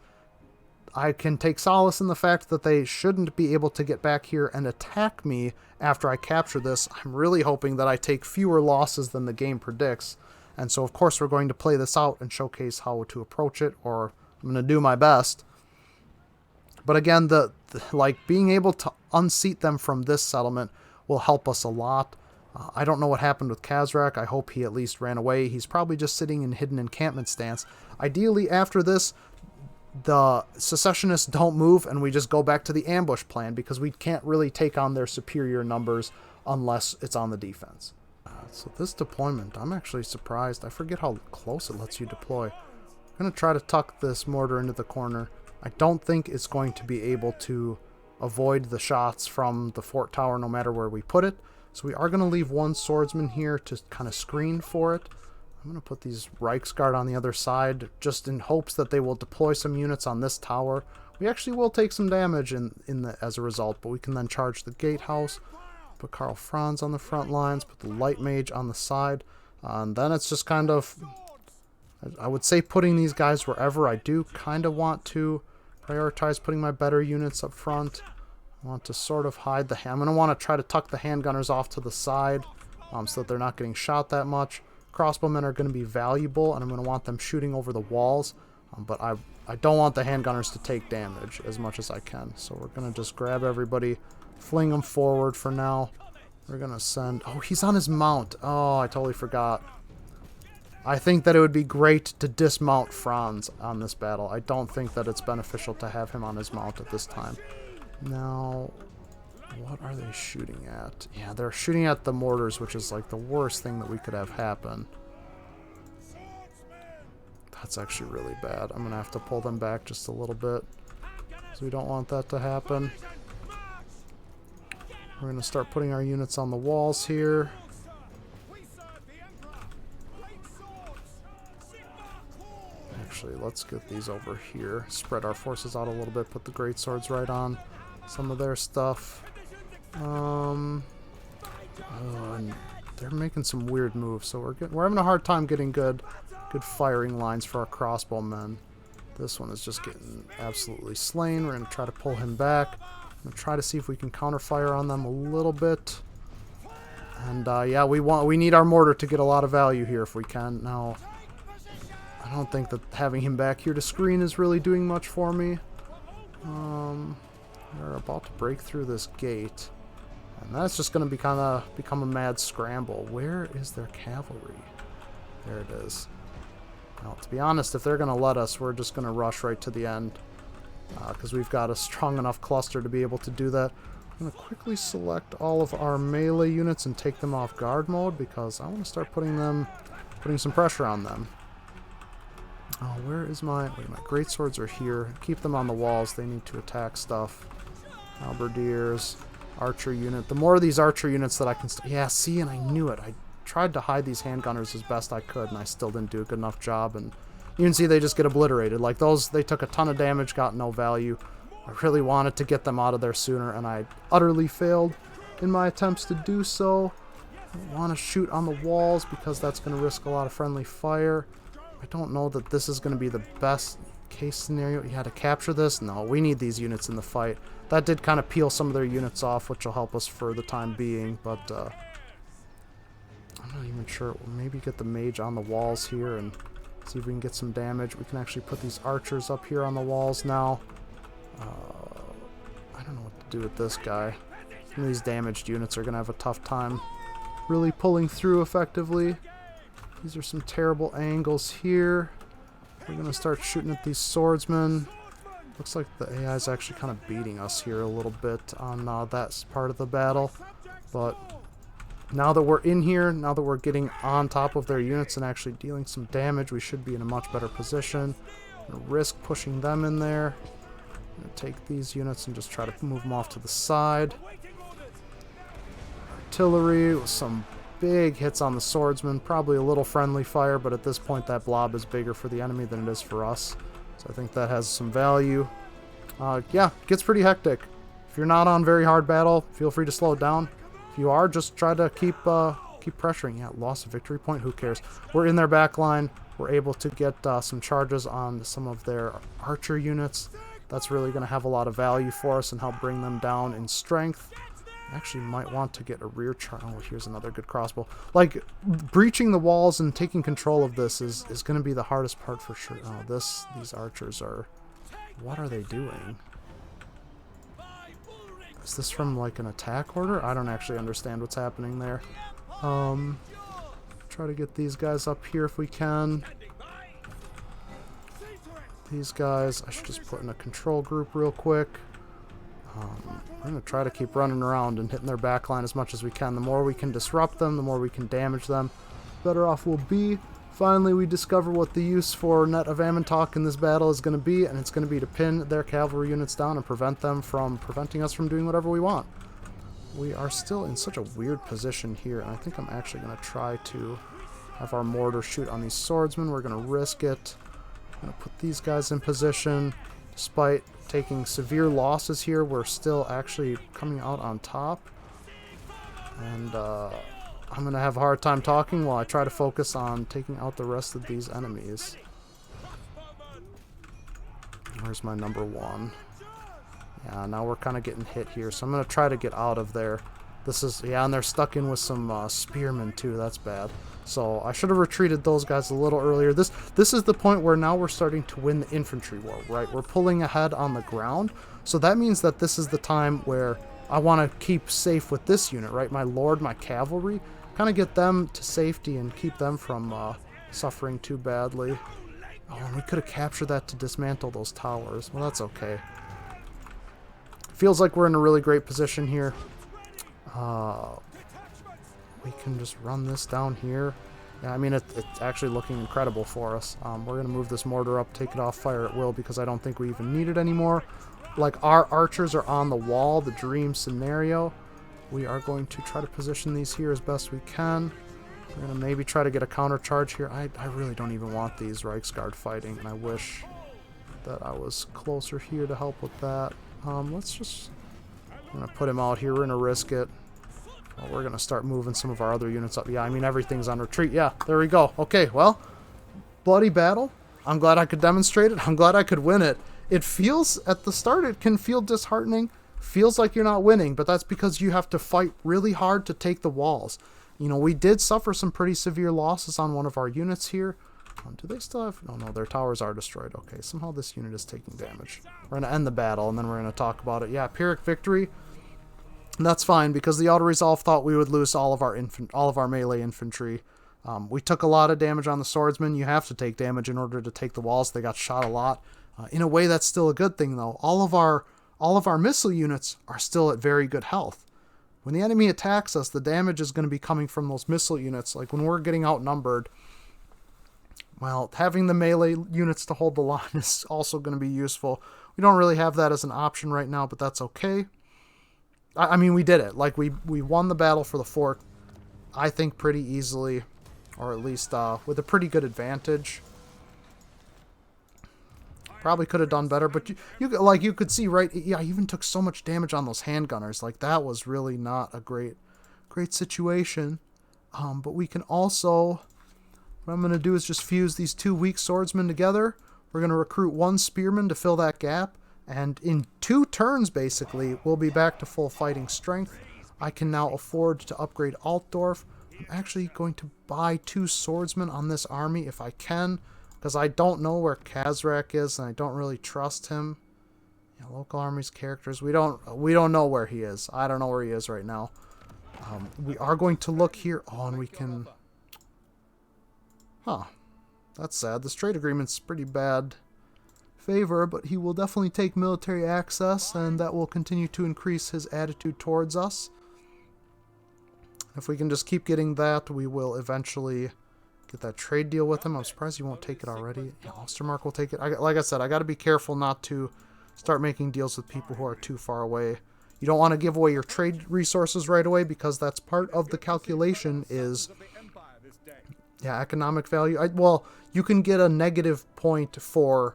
I can take solace in the fact that they shouldn't be able to get back here and attack me after I capture this. I'm really hoping that I take fewer losses than the game predicts. And so, of course, we're going to play this out and showcase how to approach it, or I'm going to do my best. But again, being able to unseat them from this settlement will help us a lot. I don't know what happened with Khazrak. I hope he at least ran away. He's probably just sitting in hidden encampment stance. Ideally, after this, the secessionists don't move and we just go back to the ambush plan, because we can't really take on their superior numbers unless it's on the defense. So this deployment, I'm actually surprised. I forget how close it lets you deploy. I'm going to try to tuck this mortar into the corner. I don't think it's going to be able to avoid the shots from the fort tower no matter where we put it. So we are going to leave one swordsman here to kind of screen for it. I'm going to put these Reichsguard on the other side just in hopes that they will deploy some units on this tower. We actually will take some damage as a result, but we can then charge the gatehouse. Put Karl Franz on the front lines, put the light mage on the side. And then it's just kind of, I would say, putting these guys wherever. I do kind of want to prioritize putting my better units up front. I want to sort of hide I'm going to want to try to tuck the handgunners off to the side so that they're not getting shot that much. Crossbowmen are going to be valuable, and I'm going to want them shooting over the walls. But I don't want the handgunners to take damage as much as I can. So we're going to just grab everybody, fling them forward for now. We're going to send... Oh, he's on his mount. Oh, I totally forgot. I think that it would be great to dismount Franz on this battle. I don't think that it's beneficial to have him on his mount at this time. Now, what are they shooting at? Yeah, they're shooting at the mortars, which is like the worst thing that we could have happen. That's actually really bad. I'm going to have to pull them back just a little bit, so we don't want that to happen. We're going to start putting our units on the walls here. Actually, let's get these over here. Spread our forces out a little bit. Put the greatswords right on some of their stuff. And they're making some weird moves, so we're having a hard time getting good firing lines for our crossbowmen. This one is just getting absolutely slain. We're going to try to pull him back. I'm going to try to see if we can counterfire on them a little bit. And yeah, we need our mortar to get a lot of value here if we can. Now, I don't think that having him back here to screen is really doing much for me. We're about to break through this gate. And that's just going to become a mad scramble. Where is their cavalry? There it is. Now, to be honest, if they're going to let us, we're just going to rush right to the end. Because we've got a strong enough cluster to be able to do that. I'm going to quickly select all of our melee units and take them off guard mode, because I want to start putting some pressure on them. Oh, where is my... Wait, my greatswords are here. Keep them on the walls. They need to attack stuff. Halberdiers. Archer unit. The more of these archer units that I can... Yeah, see, and I knew it. I tried to hide these handgunners as best I could, and I still didn't do a good enough job. And you can see they just get obliterated. Like, those, they took a ton of damage, got no value. I really wanted to get them out of there sooner, and I utterly failed in my attempts to do so. I don't want to shoot on the walls, because that's going to risk a lot of friendly fire. I don't know that this is going to be the best case scenario. Yeah, to capture this? No, we need these units in the fight. That did kind of peel some of their units off, which will help us for the time being, but I'm not even sure. We'll maybe get the mage on the walls here and see if we can get some damage. We can actually put these archers up here on the walls now. I don't know what to do with this guy. Some of these damaged units are going to have a tough time really pulling through effectively. These are some terrible angles here. We're going to start shooting at these swordsmen. Looks like the AI is actually kind of beating us here a little bit on that part of the battle. But now that we're in here, now that we're getting on top of their units and actually dealing some damage, we should be in a much better position. I'm going to risk pushing them in there. I'm going to take these units and just try to move them off to the side. Artillery with some big hits on the swordsman. Probably a little friendly fire, but at this point that blob is bigger for the enemy than it is for us. So I think that has some value. Yeah, it gets pretty hectic. If you're not on very hard battle, feel free to slow it down. If you are, just try to keep pressuring. Yeah, lost a victory point, who cares? We're in their back line. We're able to get some charges on some of their archer units. That's really going to have a lot of value for us and help bring them down in strength. Actually might want to get a rear charge. Oh, here's another good crossbow. Like, breaching the walls and taking control of this is going to be the hardest part for sure. Oh, these archers are... What are they doing? Is this from, like, an attack order? I don't actually understand what's happening there. Try to get these guys up here if we can. These guys, I should just put in a control group real quick. We're going to try to keep running around and hitting their backline as much as we can. The more we can disrupt them, the more we can damage them, the better off we'll be. Finally, we discover what the use for Net of Amantok in this battle is going to be, and it's going to be to pin their cavalry units down and prevent them from preventing us from doing whatever we want. We are still in such a weird position here, and I think I'm actually going to try to have our mortar shoot on these swordsmen. We're going to risk it. I'm going to put these guys in position. Despite taking severe losses here, we're still actually coming out on top. And I'm going to have a hard time talking while I try to focus on taking out the rest of these enemies. Where's my number one? Yeah, now we're kind of getting hit here, so I'm going to try to get out of there. This is, yeah, and they're stuck in with some spearmen too. That's bad. So I should have retreated those guys a little earlier. This is the point where now we're starting to win the infantry war, right? We're pulling ahead on the ground. So that means that this is the time where I want to keep safe with this unit, right? My lord, my cavalry, kind of get them to safety and keep them from suffering too badly. Oh, and we could have captured that to dismantle those towers. Well, that's okay. Feels like we're in a really great position here. We can just run this down here. Yeah, I mean, it's actually looking incredible for us. We're going to move this mortar up, take it off fire at will, because I don't think we even need it anymore. Like, our archers are on the wall, the dream scenario. We are going to try to position these here as best we can. We're going to maybe try to get a counter charge here. I really don't even want these Reichsguard fighting, and I wish that I was closer here to help with that. Let's just... I'm going to put him out here. We're going to risk it. Well, we're going to start moving some of our other units up. Yeah, I mean, everything's on retreat. Yeah, there we go. Okay, well, bloody battle. I'm glad I could demonstrate it. I'm glad I could win it. It feels, at the start, it can feel disheartening. Feels like you're not winning, but that's because you have to fight really hard to take the walls. You know, we did suffer some pretty severe losses on one of our units here. Do they still have... Oh, no, their towers are destroyed. Okay, somehow this unit is taking damage. We're going to end the battle, and then we're going to talk about it. Yeah, Pyrrhic victory. And that's fine, because the auto-resolve thought we would lose all of our melee infantry. We took a lot of damage on the swordsmen. You have to take damage in order to take the walls. They got shot a lot. In a way, that's still a good thing, though. All of our missile units are still at very good health. When the enemy attacks us, the damage is going to be coming from those missile units. Like, when we're getting outnumbered... Well, having the melee units to hold the line is also going to be useful. We don't really have that as an option right now, but that's okay. I mean, we did it. Like, we won the battle for the fort, I think, pretty easily. Or at least with a pretty good advantage. Probably could have done better, but you could see, right? Yeah, I even took so much damage on those handgunners. Like, that was really not a great situation. But we can also... What I'm going to do is just fuse these 2 weak swordsmen together. We're going to recruit 1 spearman to fill that gap. And in 2 turns, basically, we'll be back to full fighting strength. I can now afford to upgrade Altdorf. I'm actually going to buy 2 swordsmen on this army if I can. Because I don't know where Kazrak is, and I don't really trust him. Yeah, local armies, characters. We don't know where he is. I don't know where he is right now. We are going to look here. Oh, and we can... Huh. That's sad. This trade agreement's pretty bad favor, but he will definitely take military access, and that will continue to increase his attitude towards us. If we can just keep getting that, we will eventually get that trade deal with him. I'm surprised he won't take it already. Yeah, Ostermark will take it. Like I said, I got to be careful not to start making deals with people who are too far away. You don't want to give away your trade resources right away, because that's part of the calculation is... Yeah, economic value. Well, you can get a negative point for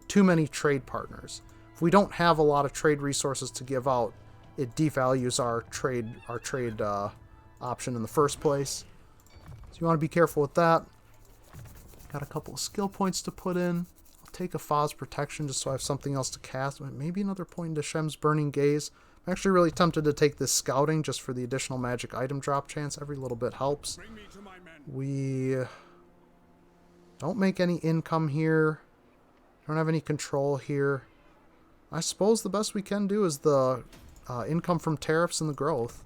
too many trade partners. If we don't have a lot of trade resources to give out, it devalues our trade option in the first place. So you want to be careful with that. Got a couple of skill points to put in. I'll take a Foz protection just so I have something else to cast. Maybe another point into Shem's Burning Gaze. I'm actually really tempted to take this scouting just for the additional magic item drop chance. Every little bit helps. We don't make any income here. Don't have any control here. I suppose the best we can do is the income from tariffs and the growth.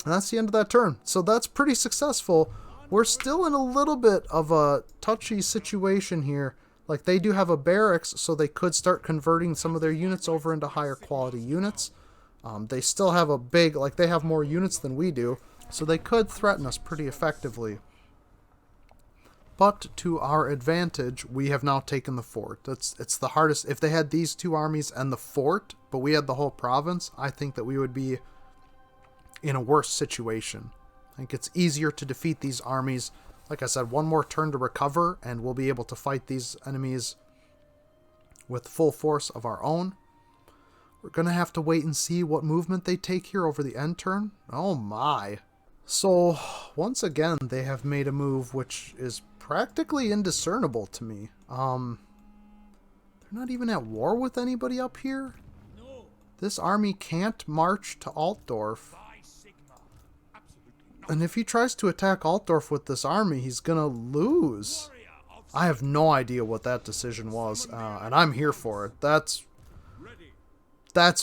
And that's the end of that turn. So that's pretty successful. We're still in a little bit of a touchy situation here. Like, they do have a barracks, so they could start converting some of their units over into higher quality units. They still have a big, like, they have more units than we do, so they could threaten us pretty effectively. But to our advantage, we have now taken the fort. It's the hardest. If they had these 2 armies and the fort, but we had the whole province, I think that we would be in a worse situation. I think it's easier to defeat these armies. Like I said, 1 more turn to recover, and we'll be able to fight these enemies with full force of our own. We're going to have to wait and see what movement they take here over the end turn. Oh my. So, once again, they have made a move which is practically indiscernible to me. They're not even at war with anybody up here. This army can't march to Altdorf. And if he tries to attack Altdorf with this army, he's going to lose. I have no idea what that decision was, and I'm here for it. That's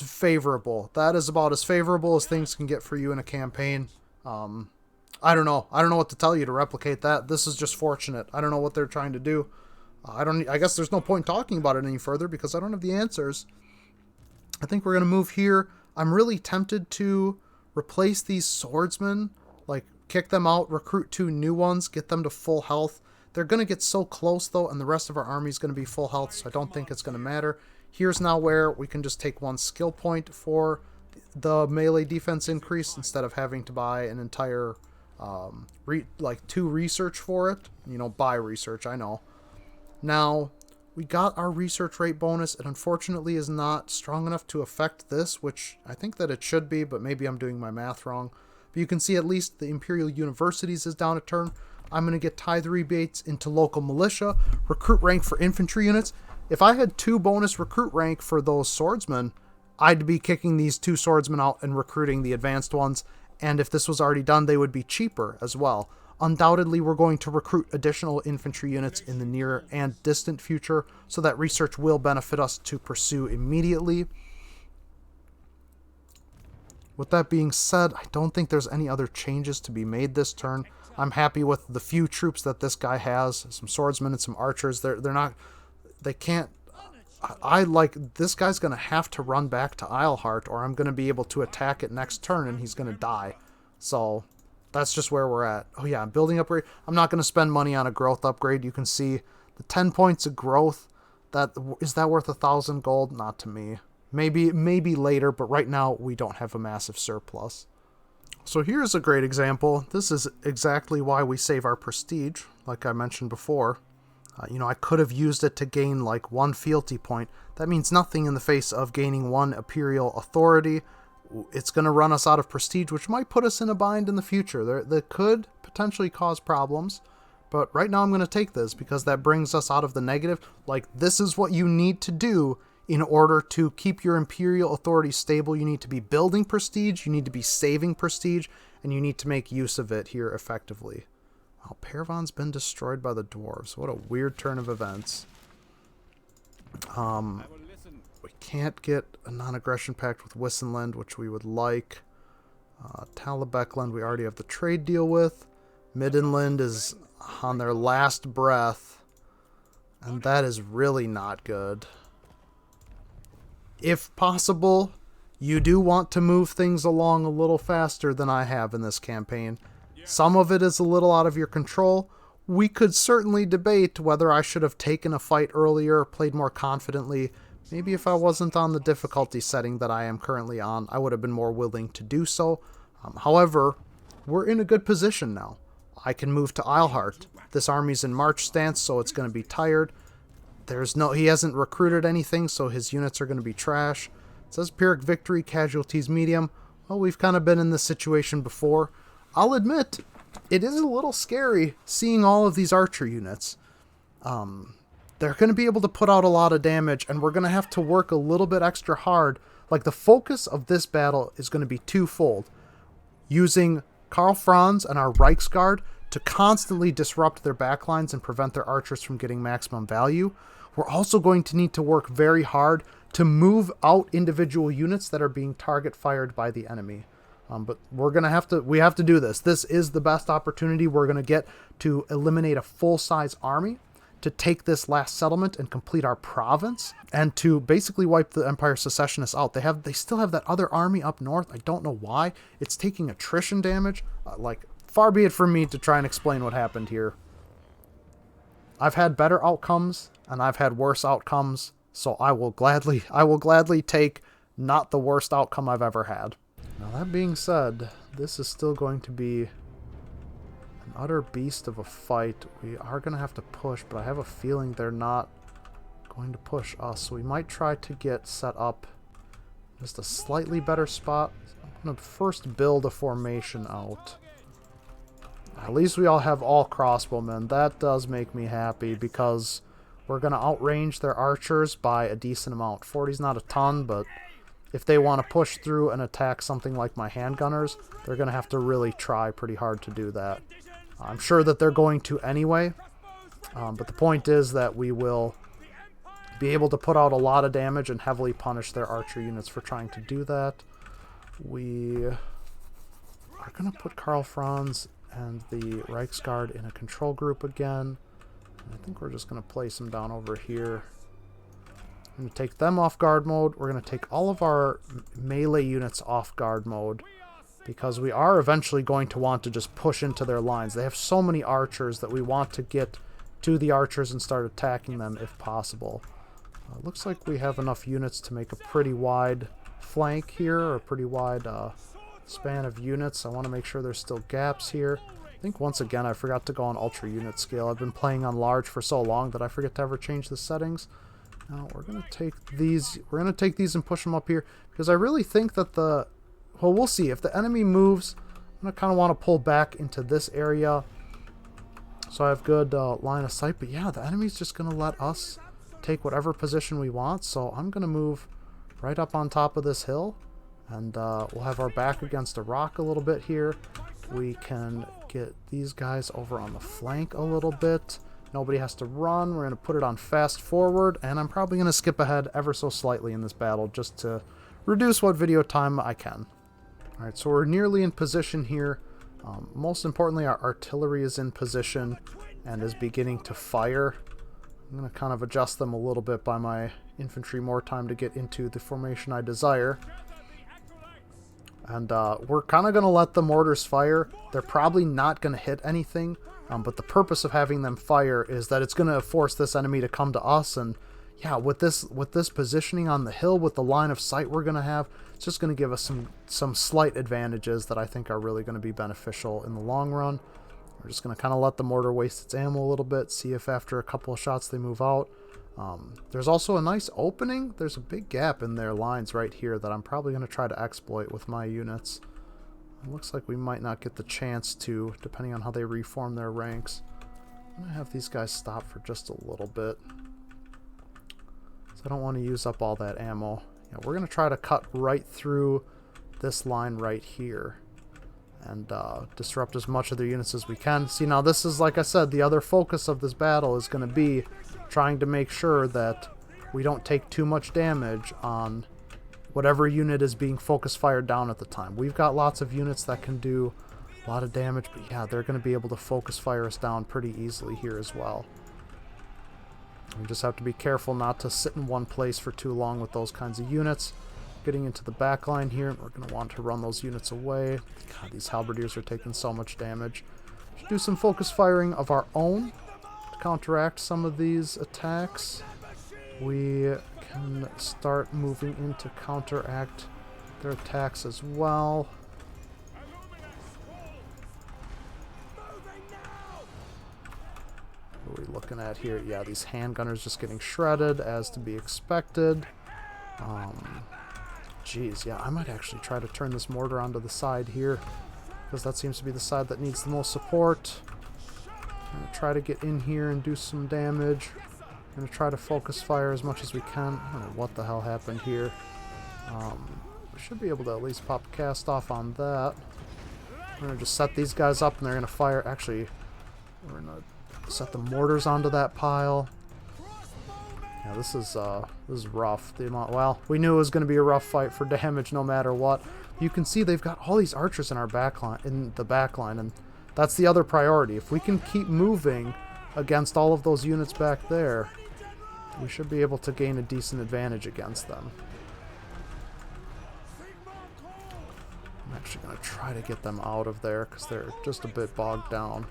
favorable. That is about as favorable as things can get for you in a campaign. I don't know. I don't know what to tell you to replicate that. This is just fortunate. I don't know what they're trying to do. I guess there's no point talking about it any further because I don't have the answers. I think we're going to move here. I'm really tempted to replace these swordsmen. Like, kick them out, recruit 2 new ones, get them to full health. They're going to get so close, though, and the rest of our army is going to be full health, so I don't think it's going to matter. Here's now where we can just take 1 skill point for the melee defense increase instead of having to buy an entire, 2 research for it. You know, buy research, I know. Now, we got our research rate bonus. It unfortunately is not strong enough to affect this, which I think that it should be, but maybe I'm doing my math wrong. But you can see at least the Imperial Universities is down a turn. I'm going to get tithe rebates into local militia, recruit rank for infantry units. If I had 2 bonus recruit rank for those swordsmen, I'd be kicking these 2 swordsmen out and recruiting the advanced ones. And if this was already done, they would be cheaper as well. Undoubtedly, we're going to recruit additional infantry units in the near and distant future, so that research will benefit us to pursue immediately. With that being said, I don't think there's any other changes to be made this turn. I'm happy with the few troops that this guy has, some swordsmen and some archers. They can't. I like, this guy's going to have to run back to Isleheart, or I'm going to be able to attack it next turn and he's going to die. So that's just where we're at. Oh yeah, building upgrade. I'm not going to spend money on a growth upgrade. You can see the 10 points of growth. Is that worth 1,000 gold? Not to me. Maybe later, but right now we don't have a massive surplus. So here's a great example. This is exactly why we save our prestige, like I mentioned before. I could have used it to gain like 1 fealty point. That means nothing in the face of gaining 1 imperial authority. It's going to run us out of prestige, which might put us in a bind in the future. That could potentially cause problems. But right now I'm going to take this because that brings us out of the negative. Like, this is what you need to do in order to keep your imperial authority stable. You need to be building prestige, you need to be saving prestige, and you need to make use of it here effectively. Oh, Parvon's been destroyed by the dwarves. What a weird turn of events. We can't get a non-aggression pact with Wissenland, which we would like. Talabecland we already have the trade deal with. Middenland is on their last breath, and that is really not good. If possible, you do want to move things along a little faster than I have in this campaign. Some of it is a little out of your control. We could certainly debate whether I should have taken a fight earlier, played more confidently. Maybe if I wasn't on the difficulty setting that I am currently on, I would have been more willing to do so. However, we're in a good position now. I can move to Isleheart. This army's in march stance, so it's going to be tired. He hasn't recruited anything, so his units are going to be trash. It says Pyrrhic victory, casualties medium. Well, we've kind of been in this situation before. I'll admit, it is a little scary seeing all of these archer units. They're going to be able to put out a lot of damage, and we're going to have to work a little bit extra hard. Like, the focus of this battle is going to be twofold. Using Karl Franz and our Reichsguard to constantly disrupt their backlines and prevent their archers from getting maximum value. We're also going to need to work very hard to move out individual units that are being target fired by the enemy. But we have to do this. This is the best opportunity we're going to get to eliminate a full-size army, to take this last settlement and complete our province, and to basically wipe the Empire Secessionists out. They still have that other army up north. I don't know why. It's taking attrition damage. Far be it from me to try and explain what happened here. I've had better outcomes, and I've had worse outcomes, so I will gladly take not the worst outcome I've ever had. Now, that being said, this is still going to be an utter beast of a fight. We are going to have to push, but I have a feeling they're not going to push us. So we might try to get set up just a slightly better spot. I'm going to first build a formation out. At least we all have all crossbowmen. That does make me happy because we're going to outrange their archers by a decent amount. 40's not a ton, but if they want to push through and attack something like my handgunners, they're going to have to really try pretty hard to do that. I'm sure that they're going to anyway, but the point is that we will be able to put out a lot of damage and heavily punish their archer units for trying to do that. We are going to put Karl Franz and the Reichsguard in a control group again. I think we're just going to place them down over here. I'm going to take them off guard mode. We're going to take all of our melee units off guard mode, because we are eventually going to want to just push into their lines. They have so many archers that we want to get to the archers and start attacking them if possible. Looks like we have enough units to make a pretty wide flank here, or a pretty wide span of units. I want to make sure there's still gaps here. I think once again I forgot to go on ultra unit scale. I've been playing on large for so long that I forget to ever change the settings. Now we're going to take these. We're going to take these and push them up here, because I really think that well, we'll see. If the enemy moves, I'm going to kind of want to pull back into this area so I have good line of sight. But yeah, the enemy's just going to let us take whatever position we want. So I'm going to move right up on top of this hill, and we'll have our back against a rock a little bit here. We can get these guys over on the flank a little bit. Nobody has to run. We're going to put it on fast forward, and I'm probably going to skip ahead ever so slightly in this battle just to reduce what video time I can. Alright, so we're nearly in position here. Most importantly, our artillery is in position and is beginning to fire. I'm going to kind of adjust them a little bit by my infantry more time to get into the formation I desire. And we're kind of going to let the mortars fire. They're probably not going to hit anything, but the purpose of having them fire is that it's going to force this enemy to come to us. And yeah, with this positioning on the hill, with the line of sight we're going to have, it's just going to give us some slight advantages that I think are really going to be beneficial in the long run. We're just going to kind of let the mortar waste its ammo a little bit, see if after a couple of shots they move out. There's also a nice opening. There's a big gap in their lines right here that I'm probably going to try to exploit with my units. It looks like we might not get the chance to, depending on how they reform their ranks. I'm going to have these guys stop for just a little bit. So I don't want to use up all that ammo. Yeah, we're going to try to cut right through this line right here and disrupt as much of their units as we can. See, now this is, like I said, the other focus of this battle is going to be trying to make sure that we don't take too much damage on whatever unit is being focus fired down at the time. We've got lots of units that can do a lot of damage, but yeah, they're going to be able to focus fire us down pretty easily here as well. We just have to be careful not to sit in one place for too long with those kinds of units. Getting into the back line here, we're going to want to run those units away. God, these halberdiers are taking so much damage. Should do some focus firing of our own to counteract some of these attacks. We can start moving in to counteract their attacks as well. What are we looking at here? Yeah, these handgunners just getting shredded as to be expected. Geez, yeah, I might actually try to turn this mortar onto the side here because that seems to be the side that needs the most support. I'm going to try to get in here and do some damage. I'm going to try to focus fire as much as we can. I don't know what the hell happened here. We should be able to at least pop a cast off on that. We're going to just set these guys up and they're going to fire. Actually, we're going to set the mortars onto that pile. Yeah, this is rough. The amount, well, we knew it was going to be a rough fight for damage no matter what. You can see they've got all these archers in our backline, and that's the other priority. If we can keep moving against all of those units back there, we should be able to gain a decent advantage against them. I'm actually going to try to get them out of there because they're just a bit bogged down.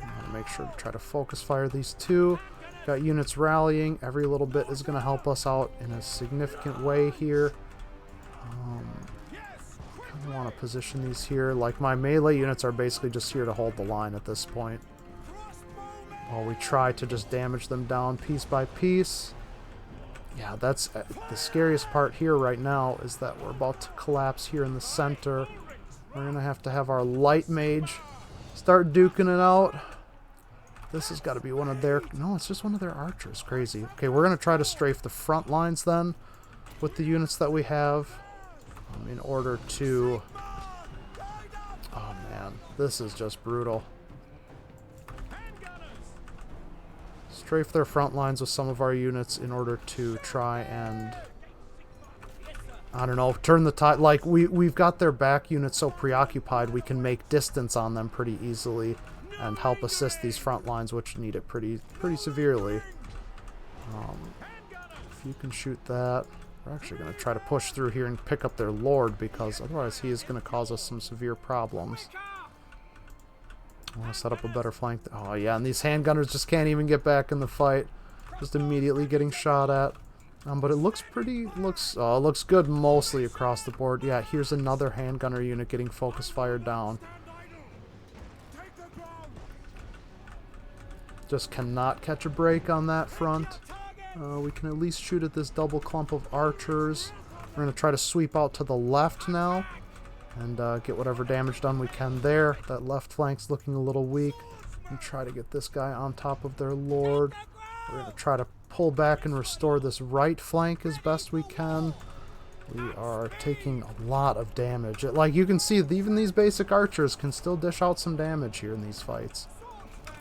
I'm going to make sure to try to focus fire these two. Got units rallying. Every little bit is going to help us out in a significant way here. I want to position these here. Like, my melee units are basically just here to hold the line at this point, while we try to just damage them down piece by piece. Yeah, that's the scariest part here right now, is that we're about to collapse here in the center. We're going to have our light mage start duking it out. This has got to be one of their... No, it's just one of their archers. Crazy. Okay, we're going to try to strafe the front lines then with the units that we have in order to... Oh, man. This is just brutal. Strafe their front lines with some of our units in order to try and... I don't know, turn the tide. Like, we've got their back units so preoccupied we can make distance on them pretty easily and help assist these front lines, which need it pretty severely. If you can shoot that, we're actually going to try to push through here and pick up their lord, because otherwise he is going to cause us some severe problems. I want to set up a better flank. Oh yeah, and these handgunners just can't even get back in the fight, just immediately getting shot at. But it looks looks good mostly across the board. Yeah, here's another handgunner unit getting focus fired down. Just cannot catch a break on that front. We can at least shoot at this double clump of archers. We're going to try to sweep out to the left now and get whatever damage done we can there. That left flank's looking a little weak. And try to get this guy on top of their lord. We're going to try to pull back and restore this right flank as best we can. We are taking a lot of damage. Like you can see, even these basic archers can still dish out some damage here in these fights.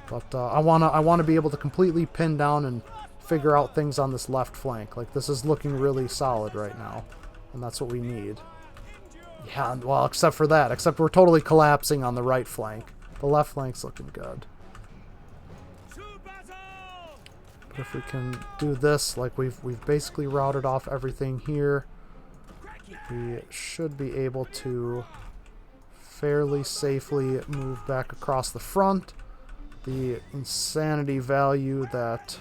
But I wanna be able to completely pin down and figure out things on this left flank. Like this is looking really solid right now, and that's what we need. Yeah, well, except for that. Except we're totally collapsing on the right flank. The left flank's looking good. But if we can do this, like we've basically routed off everything here, we should be able to fairly safely move back across the front. The insanity value that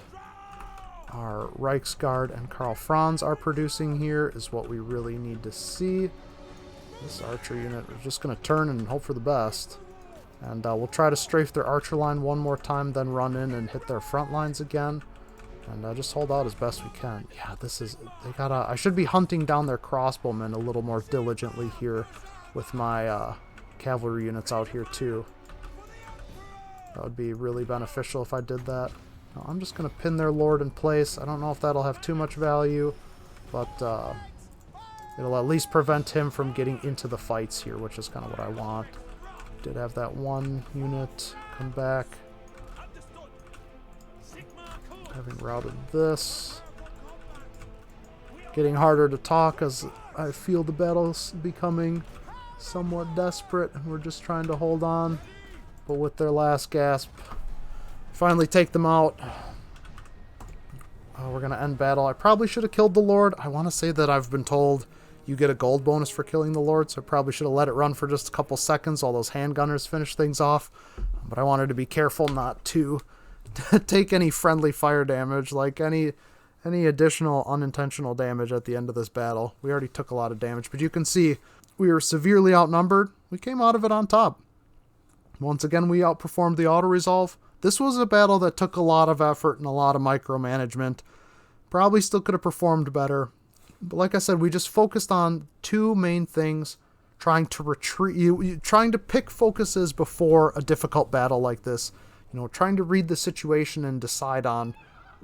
our Reichsguard and Karl Franz are producing here is what we really need to see. This archer unit is just going to turn and hope for the best. And we'll try to strafe their archer line one more time, then run in and hit their front lines again. And just hold out as best we can. Yeah, this is... I should be hunting down their crossbowmen a little more diligently here with my cavalry units out here too. That would be really beneficial if I did that. Now, I'm just going to pin their lord in place. I don't know if that'll have too much value, but it'll at least prevent him from getting into the fights here, which is kind of what I want. Did have that one unit come back. Having routed this. Getting harder to talk as I feel the battle's becoming somewhat desperate, and we're just trying to hold on. But with their last gasp, finally take them out. We're going to end battle. I probably should have killed the Lord. I want to say that I've been told you get a gold bonus for killing the Lord, so I probably should have let it run for just a couple seconds while those handgunners finish things off. But I wanted to be careful not to take any friendly fire damage, like any additional unintentional damage at the end of this battle. We already took a lot of damage, but you can see we were severely outnumbered. We came out of it on top. Once again, we outperformed the auto-resolve. This was a battle that took a lot of effort and a lot of micromanagement. Probably still could have performed better. But like I said, we just focused on two main things. Trying to retreat, trying to pick focuses before a difficult battle like this. You know, trying to read the situation and decide on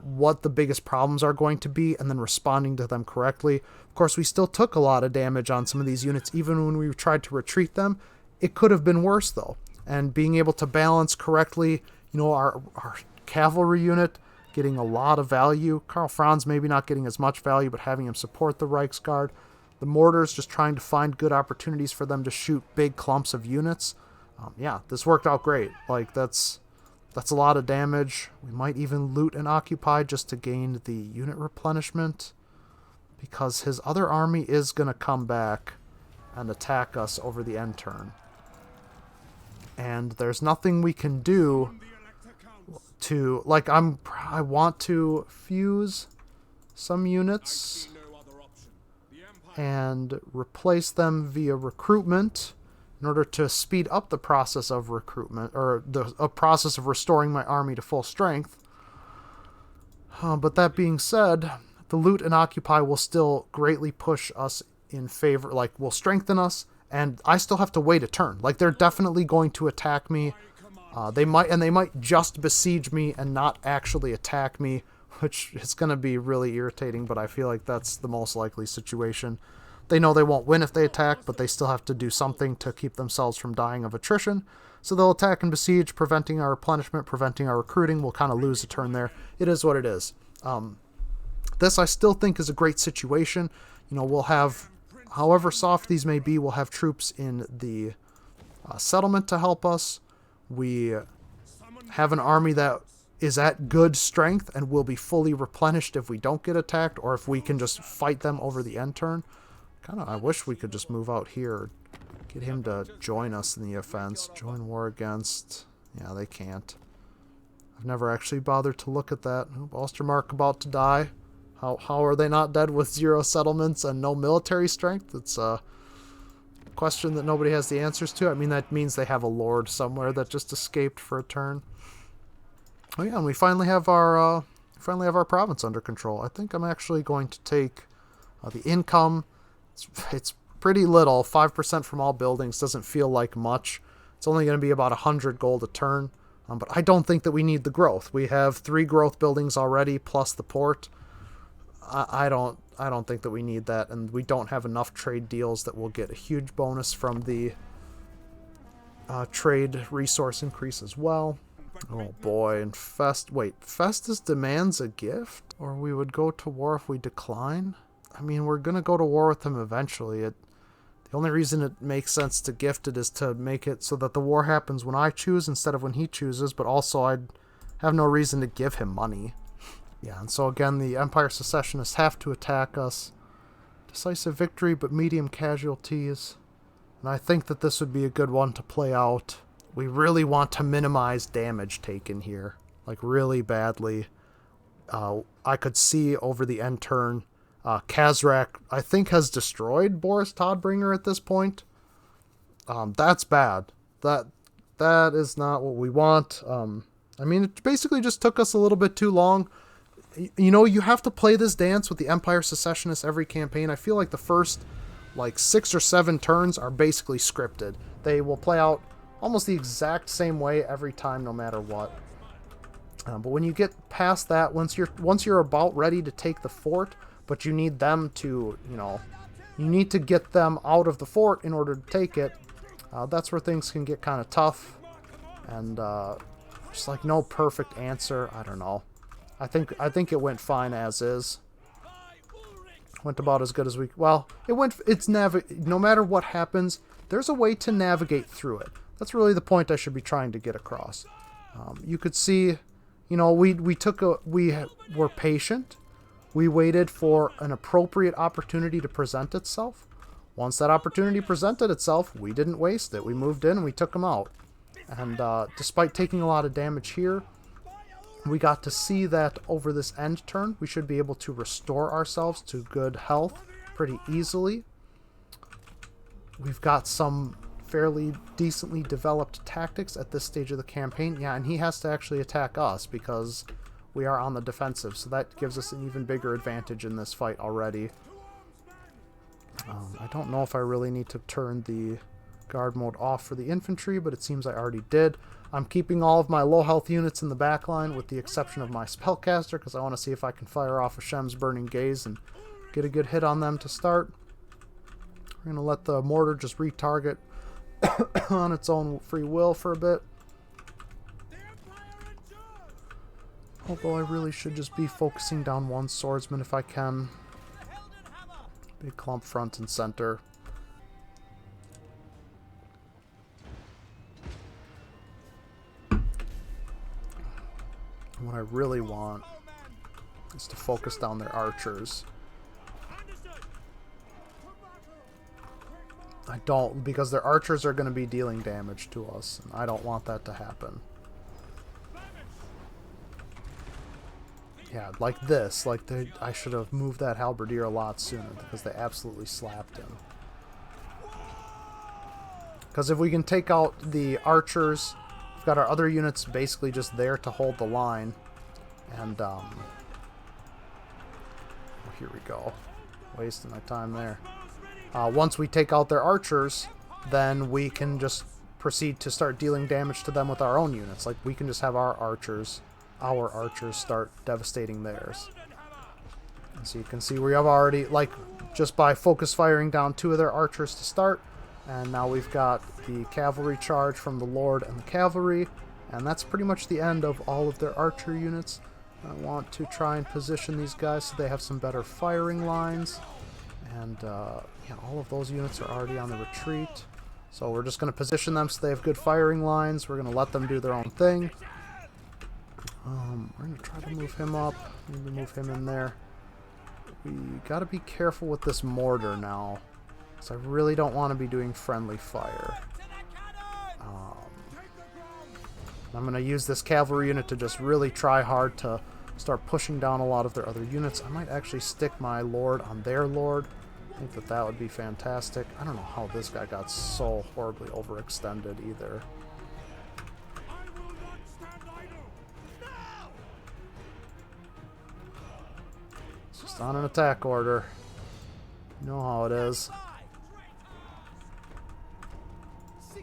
what the biggest problems are going to be and then responding to them correctly. Of course, we still took a lot of damage on some of these units, even when we tried to retreat them. It could have been worse, though. And being able to balance correctly, you know, our cavalry unit getting a lot of value. Karl Franz maybe not getting as much value, but having him support the Reichsguard. The mortars just trying to find good opportunities for them to shoot big clumps of units. Yeah, this worked out great. Like, that's a lot of damage. We might even loot and occupy just to gain the unit replenishment, because his other army is going to come back and attack us over the end turn. And there's nothing we can do to, like, I want to fuse some units and replace them via recruitment in order to speed up the process of recruitment, or a process of restoring my army to full strength. But that being said, the loot and occupy will still greatly push us in favor, like, will strengthen us, and I still have to wait a turn. Like, they're definitely going to attack me. They might just besiege me and not actually attack me, which is going to be really irritating, but I feel like that's the most likely situation. They know they won't win if they attack, but they still have to do something to keep themselves from dying of attrition. So they'll attack and besiege, preventing our replenishment, preventing our recruiting. We'll kind of lose a turn there. It is what it is. This I still think is a great situation. You know, we'll have, however soft these may be, we'll have troops in the settlement to help us. We have an army that is at good strength and will be fully replenished if we don't get attacked, or if we can just fight them over the end turn. I wish we could just move out here. Get him to join us in the offense. Join war against... Yeah, they can't. I've never actually bothered to look at that. Ostermark about to die. How are they not dead with 0 settlements and no military strength? It's a question that nobody has the answers to. I mean, that means they have a lord somewhere that just escaped for a turn. Oh yeah, and we finally have our province under control. I think I'm actually going to take the income. It's pretty little. 5% from all buildings doesn't feel like much. It's only going to be about 100 gold a turn. But I don't think that we need the growth. We have 3 growth buildings already, plus the port. I don't think that we need that, and we don't have enough trade deals that will get a huge bonus from the trade resource increase as well. Oh boy, and Festus demands a gift? Or we would go to war if we decline? I mean, we're gonna go to war with him eventually. The only reason it makes sense to gift it is to make it so that the war happens when I choose instead of when he chooses, but also I'd have no reason to give him money. Yeah, and so again, the Empire Secessionists have to attack us. Decisive victory, but medium casualties. And I think that this would be a good one to play out. We really want to minimize damage taken here. Like, really badly. I could see over the end turn, Kazrak, I think, has destroyed Boris Todbringer at this point. That's bad. That is not what we want. I mean, it basically just took us a little bit too long. You know, you have to play this dance with the Empire Secessionists every campaign. I feel like the first, 6 or 7 turns are basically scripted. They will play out almost the exact same way every time, no matter what. But when you get past that, once you're about ready to take the fort, but you need them to, you need to get them out of the fort in order to take it, that's where things can get kind of tough. And just no perfect answer. I don't know. I think it went fine as is. Went about as good as we... Well, no matter what happens, there's a way to navigate through it. That's really the point I should be trying to get across. You could see, we were patient. We waited for an appropriate opportunity to present itself. Once that opportunity presented itself, we didn't waste it. We moved in and we took them out. And despite taking a lot of damage here, we got to see that over this end turn, we should be able to restore ourselves to good health pretty easily. We've got some fairly decently developed tactics at this stage of the campaign. Yeah, and he has to actually attack us because we are on the defensive, so that gives us an even bigger advantage in this fight already. I don't know if I really need to turn the guard mode off for the infantry, but it seems I already did. I'm keeping all of my low health units in the back line with the exception of my spellcaster because I want to see if I can fire off a Shem's Burning Gaze and get a good hit on them to start. We're going to let the mortar just retarget on its own free will for a bit. Although I really should just be focusing down one swordsman if I can. Big clump front and center. What I really want is to focus down their archers. I don't, because their archers are going to be dealing damage to us, and I don't want that to happen. Yeah, like this. I should have moved that halberdier a lot sooner, because they absolutely slapped him. Because if we can take out the archers, we've got our other units basically just there to hold the line. And, here we go. Wasting my time there. Once we take out their archers, then we can just proceed to start dealing damage to them with our own units. We can just have our archers start devastating theirs. And so you can see we have already, just by focus firing down 2 of their archers to start, and now we've got the cavalry charge from the Lord and the cavalry, and that's pretty much the end of all of their archer units. I want to try and position these guys so they have some better firing lines. And, yeah, all of those units are already on the retreat. So we're just going to position them so they have good firing lines. We're going to let them do their own thing. We're going to try to move him up. Maybe move him in there. We got to be careful with this mortar now, because I really don't want to be doing friendly fire. I'm going to use this cavalry unit to just really try hard to start pushing down a lot of their other units. I might actually stick my lord on their lord. I think that would be fantastic. I don't know how this guy got so horribly overextended either. It's just on an attack order. You know how it is.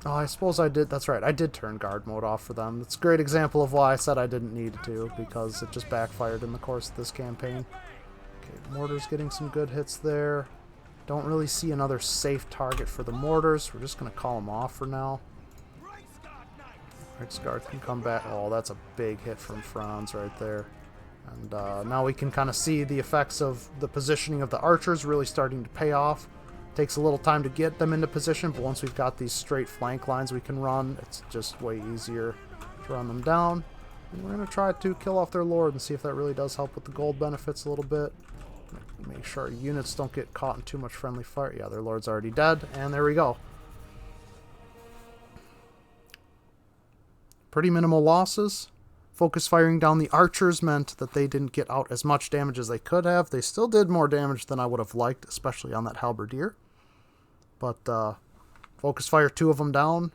Oh, I suppose I did. That's right. I did turn guard mode off for them. It's a great example of why I said I didn't need to, because it just backfired in the course of this campaign. Okay, mortar's getting some good hits there. Don't really see another safe target for the mortars. We're just going to call them off for now. Right Guard can come back. Oh, that's a big hit from Franz right there. And now we can kind of see the effects of the positioning of the archers really starting to pay off. Takes a little time to get them into position, but once we've got these straight flank lines we can run, it's just way easier to run them down. And we're going to try to kill off their lord and see if that really does help with the gold benefits a little bit. Make sure our units don't get caught in too much friendly fire. Yeah, their lord's already dead, and there we go. Pretty minimal losses. Focus firing down the archers meant that they didn't get out as much damage as they could have. They still did more damage than I would have liked, especially on that halberdier. But focus fire 2 of them down,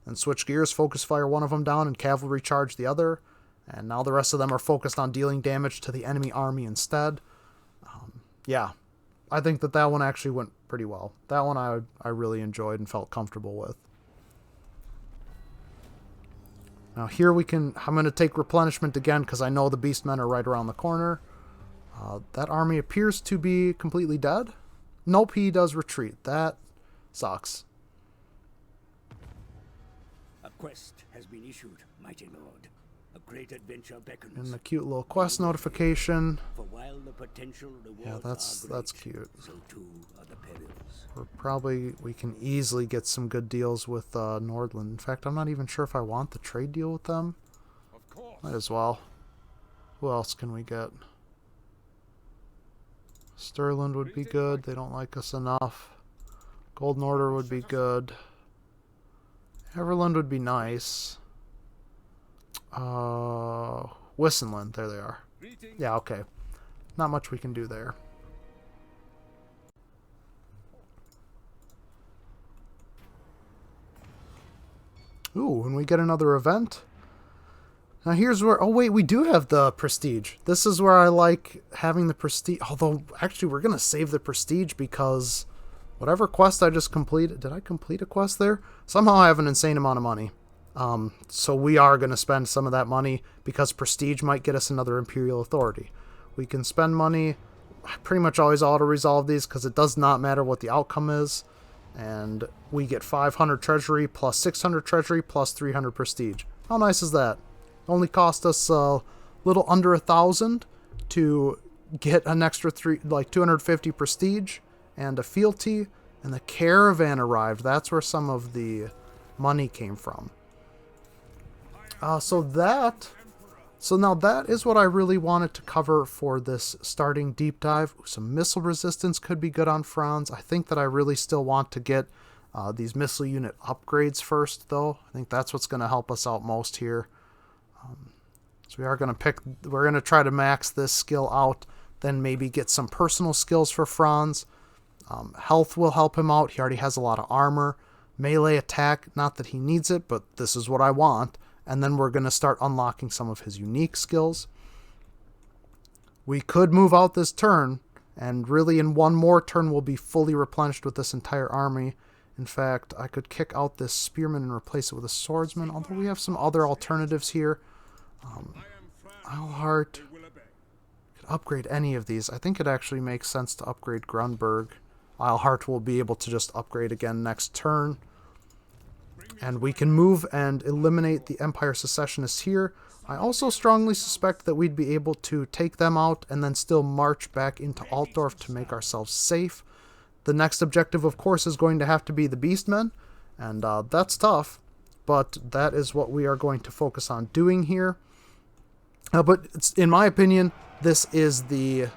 and switch gears, focus fire 1 of them down, and cavalry charge the other. And now the rest of them are focused on dealing damage to the enemy army instead. Yeah, I think that one actually went pretty well. That one I really enjoyed and felt comfortable with. Now here I'm going to take replenishment again because I know the beastmen are right around the corner. That army appears to be completely dead. Nope, he does retreat. That sucks. A quest has been issued, mighty lord. A great adventure beckons. And the cute little quest notification. For while the potential rewards Yeah, that's cute. So too are the perils. We can easily get some good deals with Nordland. In fact, I'm not even sure if I want the trade deal with them. Of course. Might as well. Who else can we get? Stirland would be good. They don't like us enough. Golden Order would be good. Everland would be nice. Wissenland, there they are. Yeah, okay. Not much we can do there. Ooh, and we get another event. Now here's where... Oh, wait, we do have the prestige. This is where I like having the prestige. Although, actually, we're going to save the prestige because whatever quest I just completed... Did I complete a quest there? Somehow I have an insane amount of money. So we are going to spend some of that money because prestige might get us another Imperial Authority. We can spend money. I pretty much always auto-resolve these because it does not matter what the outcome is. And we get 500 treasury plus 600 treasury plus 300 prestige. How nice is that? Only cost us a little under 1,000 to get an extra 250 prestige and a fealty. And the caravan arrived. That's where some of the money came from. So now that is what I really wanted to cover for this starting deep dive. Some missile resistance could be good on Franz. I think that I really still want to get these missile unit upgrades first, though. I think that's what's going to help us out most here. So we're going to try to max this skill out, then maybe get some personal skills for Franz. Health will help him out. He already has a lot of armor. Melee attack, not that he needs it, but this is what I want. And then we're going to start unlocking some of his unique skills. We could move out this turn, and really in one more turn we'll be fully replenished with this entire army. In fact, I could kick out this spearman and replace it with a swordsman, although we have some other alternatives here. Eilhart could upgrade any of these. I think it actually makes sense to upgrade Grunberg. Eilhart will be able to just upgrade again next turn. And we can move and eliminate the Empire Secessionists here. I also strongly suspect that we'd be able to take them out and then still march back into Altdorf to make ourselves safe. The next objective, of course, is going to have to be the Beastmen. And that's tough, but that is what we are going to focus on doing here. But in my opinion, this is the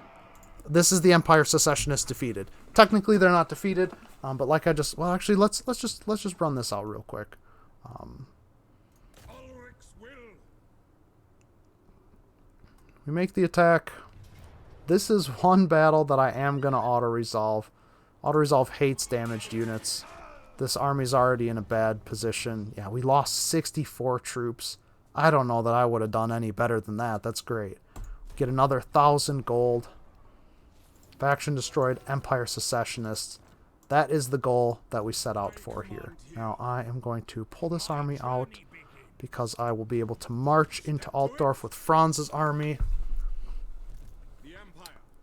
Empire Secessionists defeated. Technically, they're not defeated. But like actually, let's just run this out real quick. We make the attack. This is one battle that I am gonna auto-resolve. Auto-resolve hates damaged units. This army's already in a bad position. Yeah, we lost 64 troops. I don't know that I would have done any better than that. That's great. Get another 1,000 gold. Faction destroyed, Empire Secessionists. That is the goal that we set out for here. Now I am going to pull this army out because I will be able to march into Altdorf with Franz's army.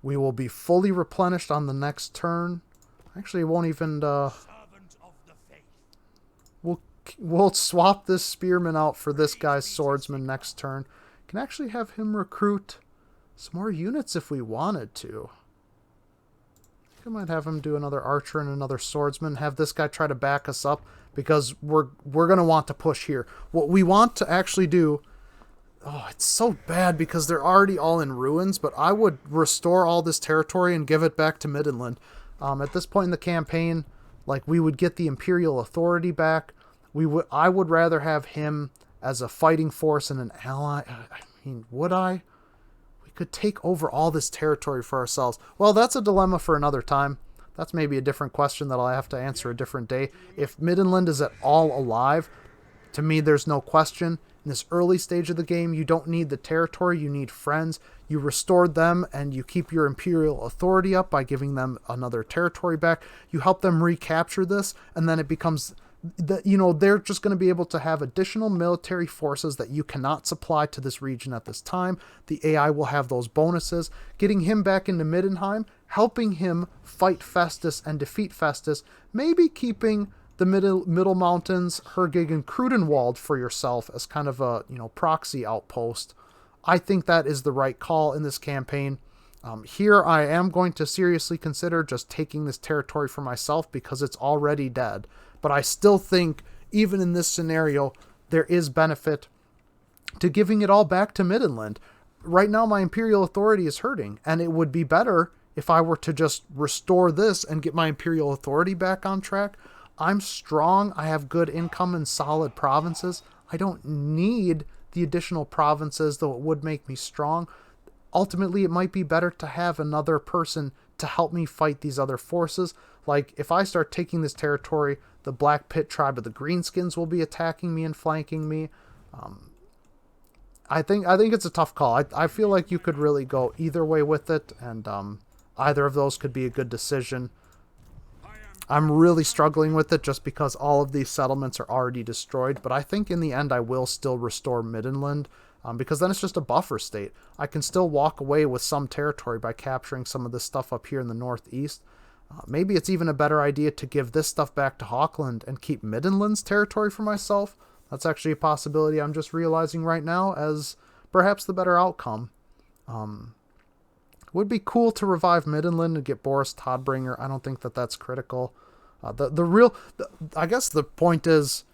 We will be fully replenished on the next turn. Actually, it won't even... We'll swap this spearman out for this guy's swordsman next turn. Can actually have him recruit some more units if we wanted to. I think I might have him do another archer and another swordsman. Have this guy try to back us up because we're going to want to push here. What we want to actually do... Oh, it's so bad because they're already all in ruins, but I would restore all this territory and give it back to Middenland. At this point in the campaign, like, we would get the Imperial Authority back. I would rather have him as a fighting force and an ally. I mean, would I? We could take over all this territory for ourselves. Well, that's a dilemma for another time. That's maybe a different question that I'll have to answer a different day. If Middenland is at all alive, to me, there's no question. In this early stage of the game, you don't need the territory, you need friends. You restored them and you keep your Imperial Authority up by giving them another territory back. You help them recapture this, and then it becomes... they're just going to be able to have additional military forces that you cannot supply to this region at this time. The AI will have those bonuses. Getting him back into Middenheim, helping him fight Festus and defeat Festus, maybe keeping the middle mountains, Hergig and Krudenwald for yourself as kind of a proxy outpost. I think that is the right call in this campaign. Here I am going to seriously consider just taking this territory for myself because it's already dead. But I still think, even in this scenario, there is benefit to giving it all back to Middenland. Right now, my Imperial Authority is hurting, and it would be better if I were to just restore this and get my Imperial Authority back on track. I'm strong, I have good income and solid provinces. I don't need the additional provinces, though it would make me strong. Ultimately, it might be better to have another person to help me fight these other forces. Like, if I start taking this territory, the Black Pit tribe of the Greenskins will be attacking me and flanking me. I think it's a tough call. I feel like you could really go either way with it, and either of those could be a good decision. I'm really struggling with it just because all of these settlements are already destroyed, but I think in the end I will still restore Middenland, because then it's just a buffer state. I can still walk away with some territory by capturing some of this stuff up here in the northeast. Maybe it's even a better idea to give this stuff back to Hawkland and keep Middenland's territory for myself. That's actually a possibility I'm just realizing right now as perhaps the better outcome. Would be cool to revive Middenland and get Boris Todbringer. I don't think that that's critical. I guess the point is,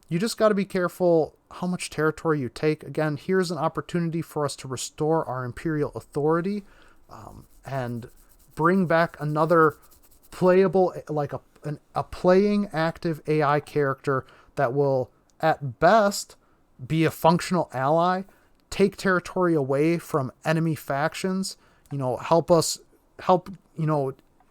you just got to be careful how much territory you take. Again, here's an opportunity for us to restore our Imperial Authority and bring back another playable, like a playing active AI character that will at best be a functional ally, take territory away from enemy factions, help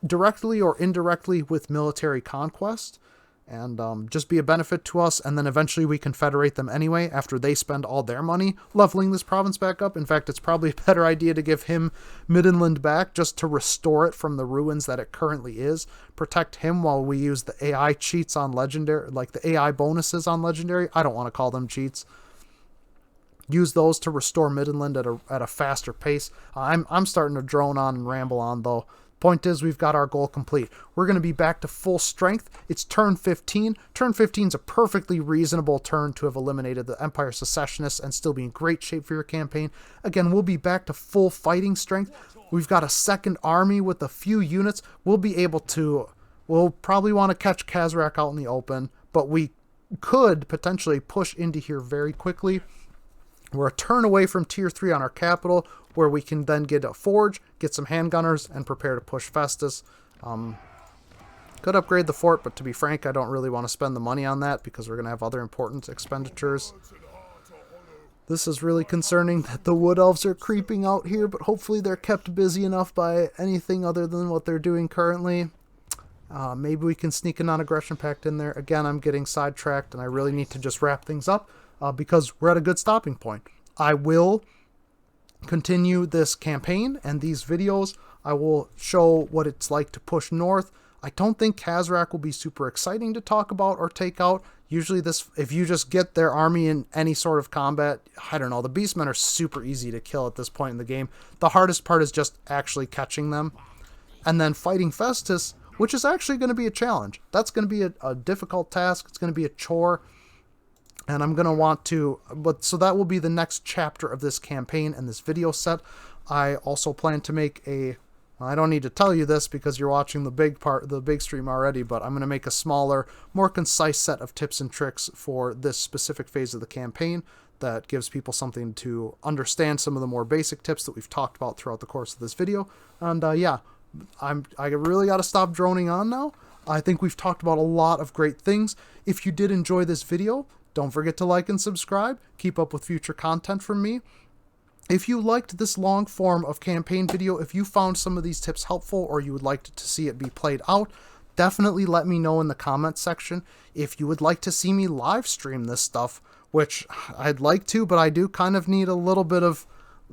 directly or indirectly with military conquest, and just be a benefit to us. And then eventually we confederate them anyway after they spend all their money leveling this province back up. In fact, it's probably a better idea to give him Middenland back just to restore it from the ruins that it currently is. Protect him while we use the AI cheats on Legendary, like the AI bonuses on Legendary. I don't want to call them cheats. Use those to restore Middenland at a faster pace. I'm starting to drone on and ramble on, though. Point is, we've got our goal complete. We're going to be back to full strength. It's turn 15. Turn 15 is a perfectly reasonable turn to have eliminated the Empire Secessionists and still be in great shape for your campaign. Again, we'll be back to full fighting strength. We've got a second army with a few units. We'll probably want to catch Kazrak out in the open, but we could potentially push into here very quickly. We're a turn away from tier 3 on our capital, where we can then get a forge, get some handgunners, and prepare to push Festus. Could upgrade the fort, but to be frank, I don't really want to spend the money on that because we're going to have other important expenditures. This is really concerning that the Wood Elves are creeping out here, but hopefully they're kept busy enough by anything other than what they're doing currently. Maybe we can sneak a non-aggression pact in there. Again, I'm getting sidetracked, and I really need to just wrap things up because we're at a good stopping point. I will continue this campaign and these videos. I will show what it's like to push north. I don't think Khazrak will be super exciting to talk about or take out. Usually this, if you just get their army in any sort of combat, I don't know, the Beastmen are super easy to kill at this point in the game. The hardest part is just actually catching them. And then fighting Festus, which is actually going to be a challenge. That's going to be a difficult task. It's going to be a chore. And I'm going to want to, so that will be the next chapter of this campaign and this video set. I also plan to make I don't need to tell you this because you're watching the big stream already, but I'm going to make a smaller, more concise set of tips and tricks for this specific phase of the campaign that gives people something to understand some of the more basic tips that we've talked about throughout the course of this video. And yeah, I really got to stop droning on now. I think we've talked about a lot of great things. If you did enjoy this video, don't forget to like and subscribe. Keep up with future content from me. If you liked this long form of campaign video, if you found some of these tips helpful or you would like to see it be played out, definitely let me know in the comments section. If you would like to see me live stream this stuff, which I'd like to, but I do kind of need a little bit of,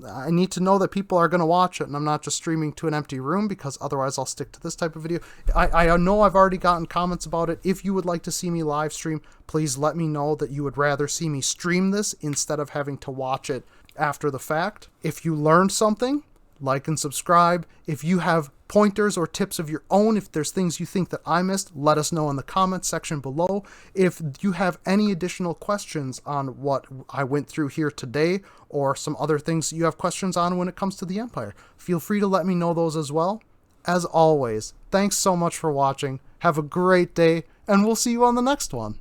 I need to know that people are going to watch it and I'm not just streaming to an empty room, because otherwise I'll stick to this type of video. I know I've already gotten comments about it. If you would like to see me live stream, please let me know that you would rather see me stream this instead of having to watch it after the fact. If you learned something, like and subscribe. If you have pointers or tips of your own, if there's things you think that I missed, let us know in the comments section below. If you have any additional questions on what I went through here today, or some other things you have questions on when it comes to the Empire, feel free to let me know those as well. As always, thanks so much for watching. Have a great day, and we'll see you on the next one.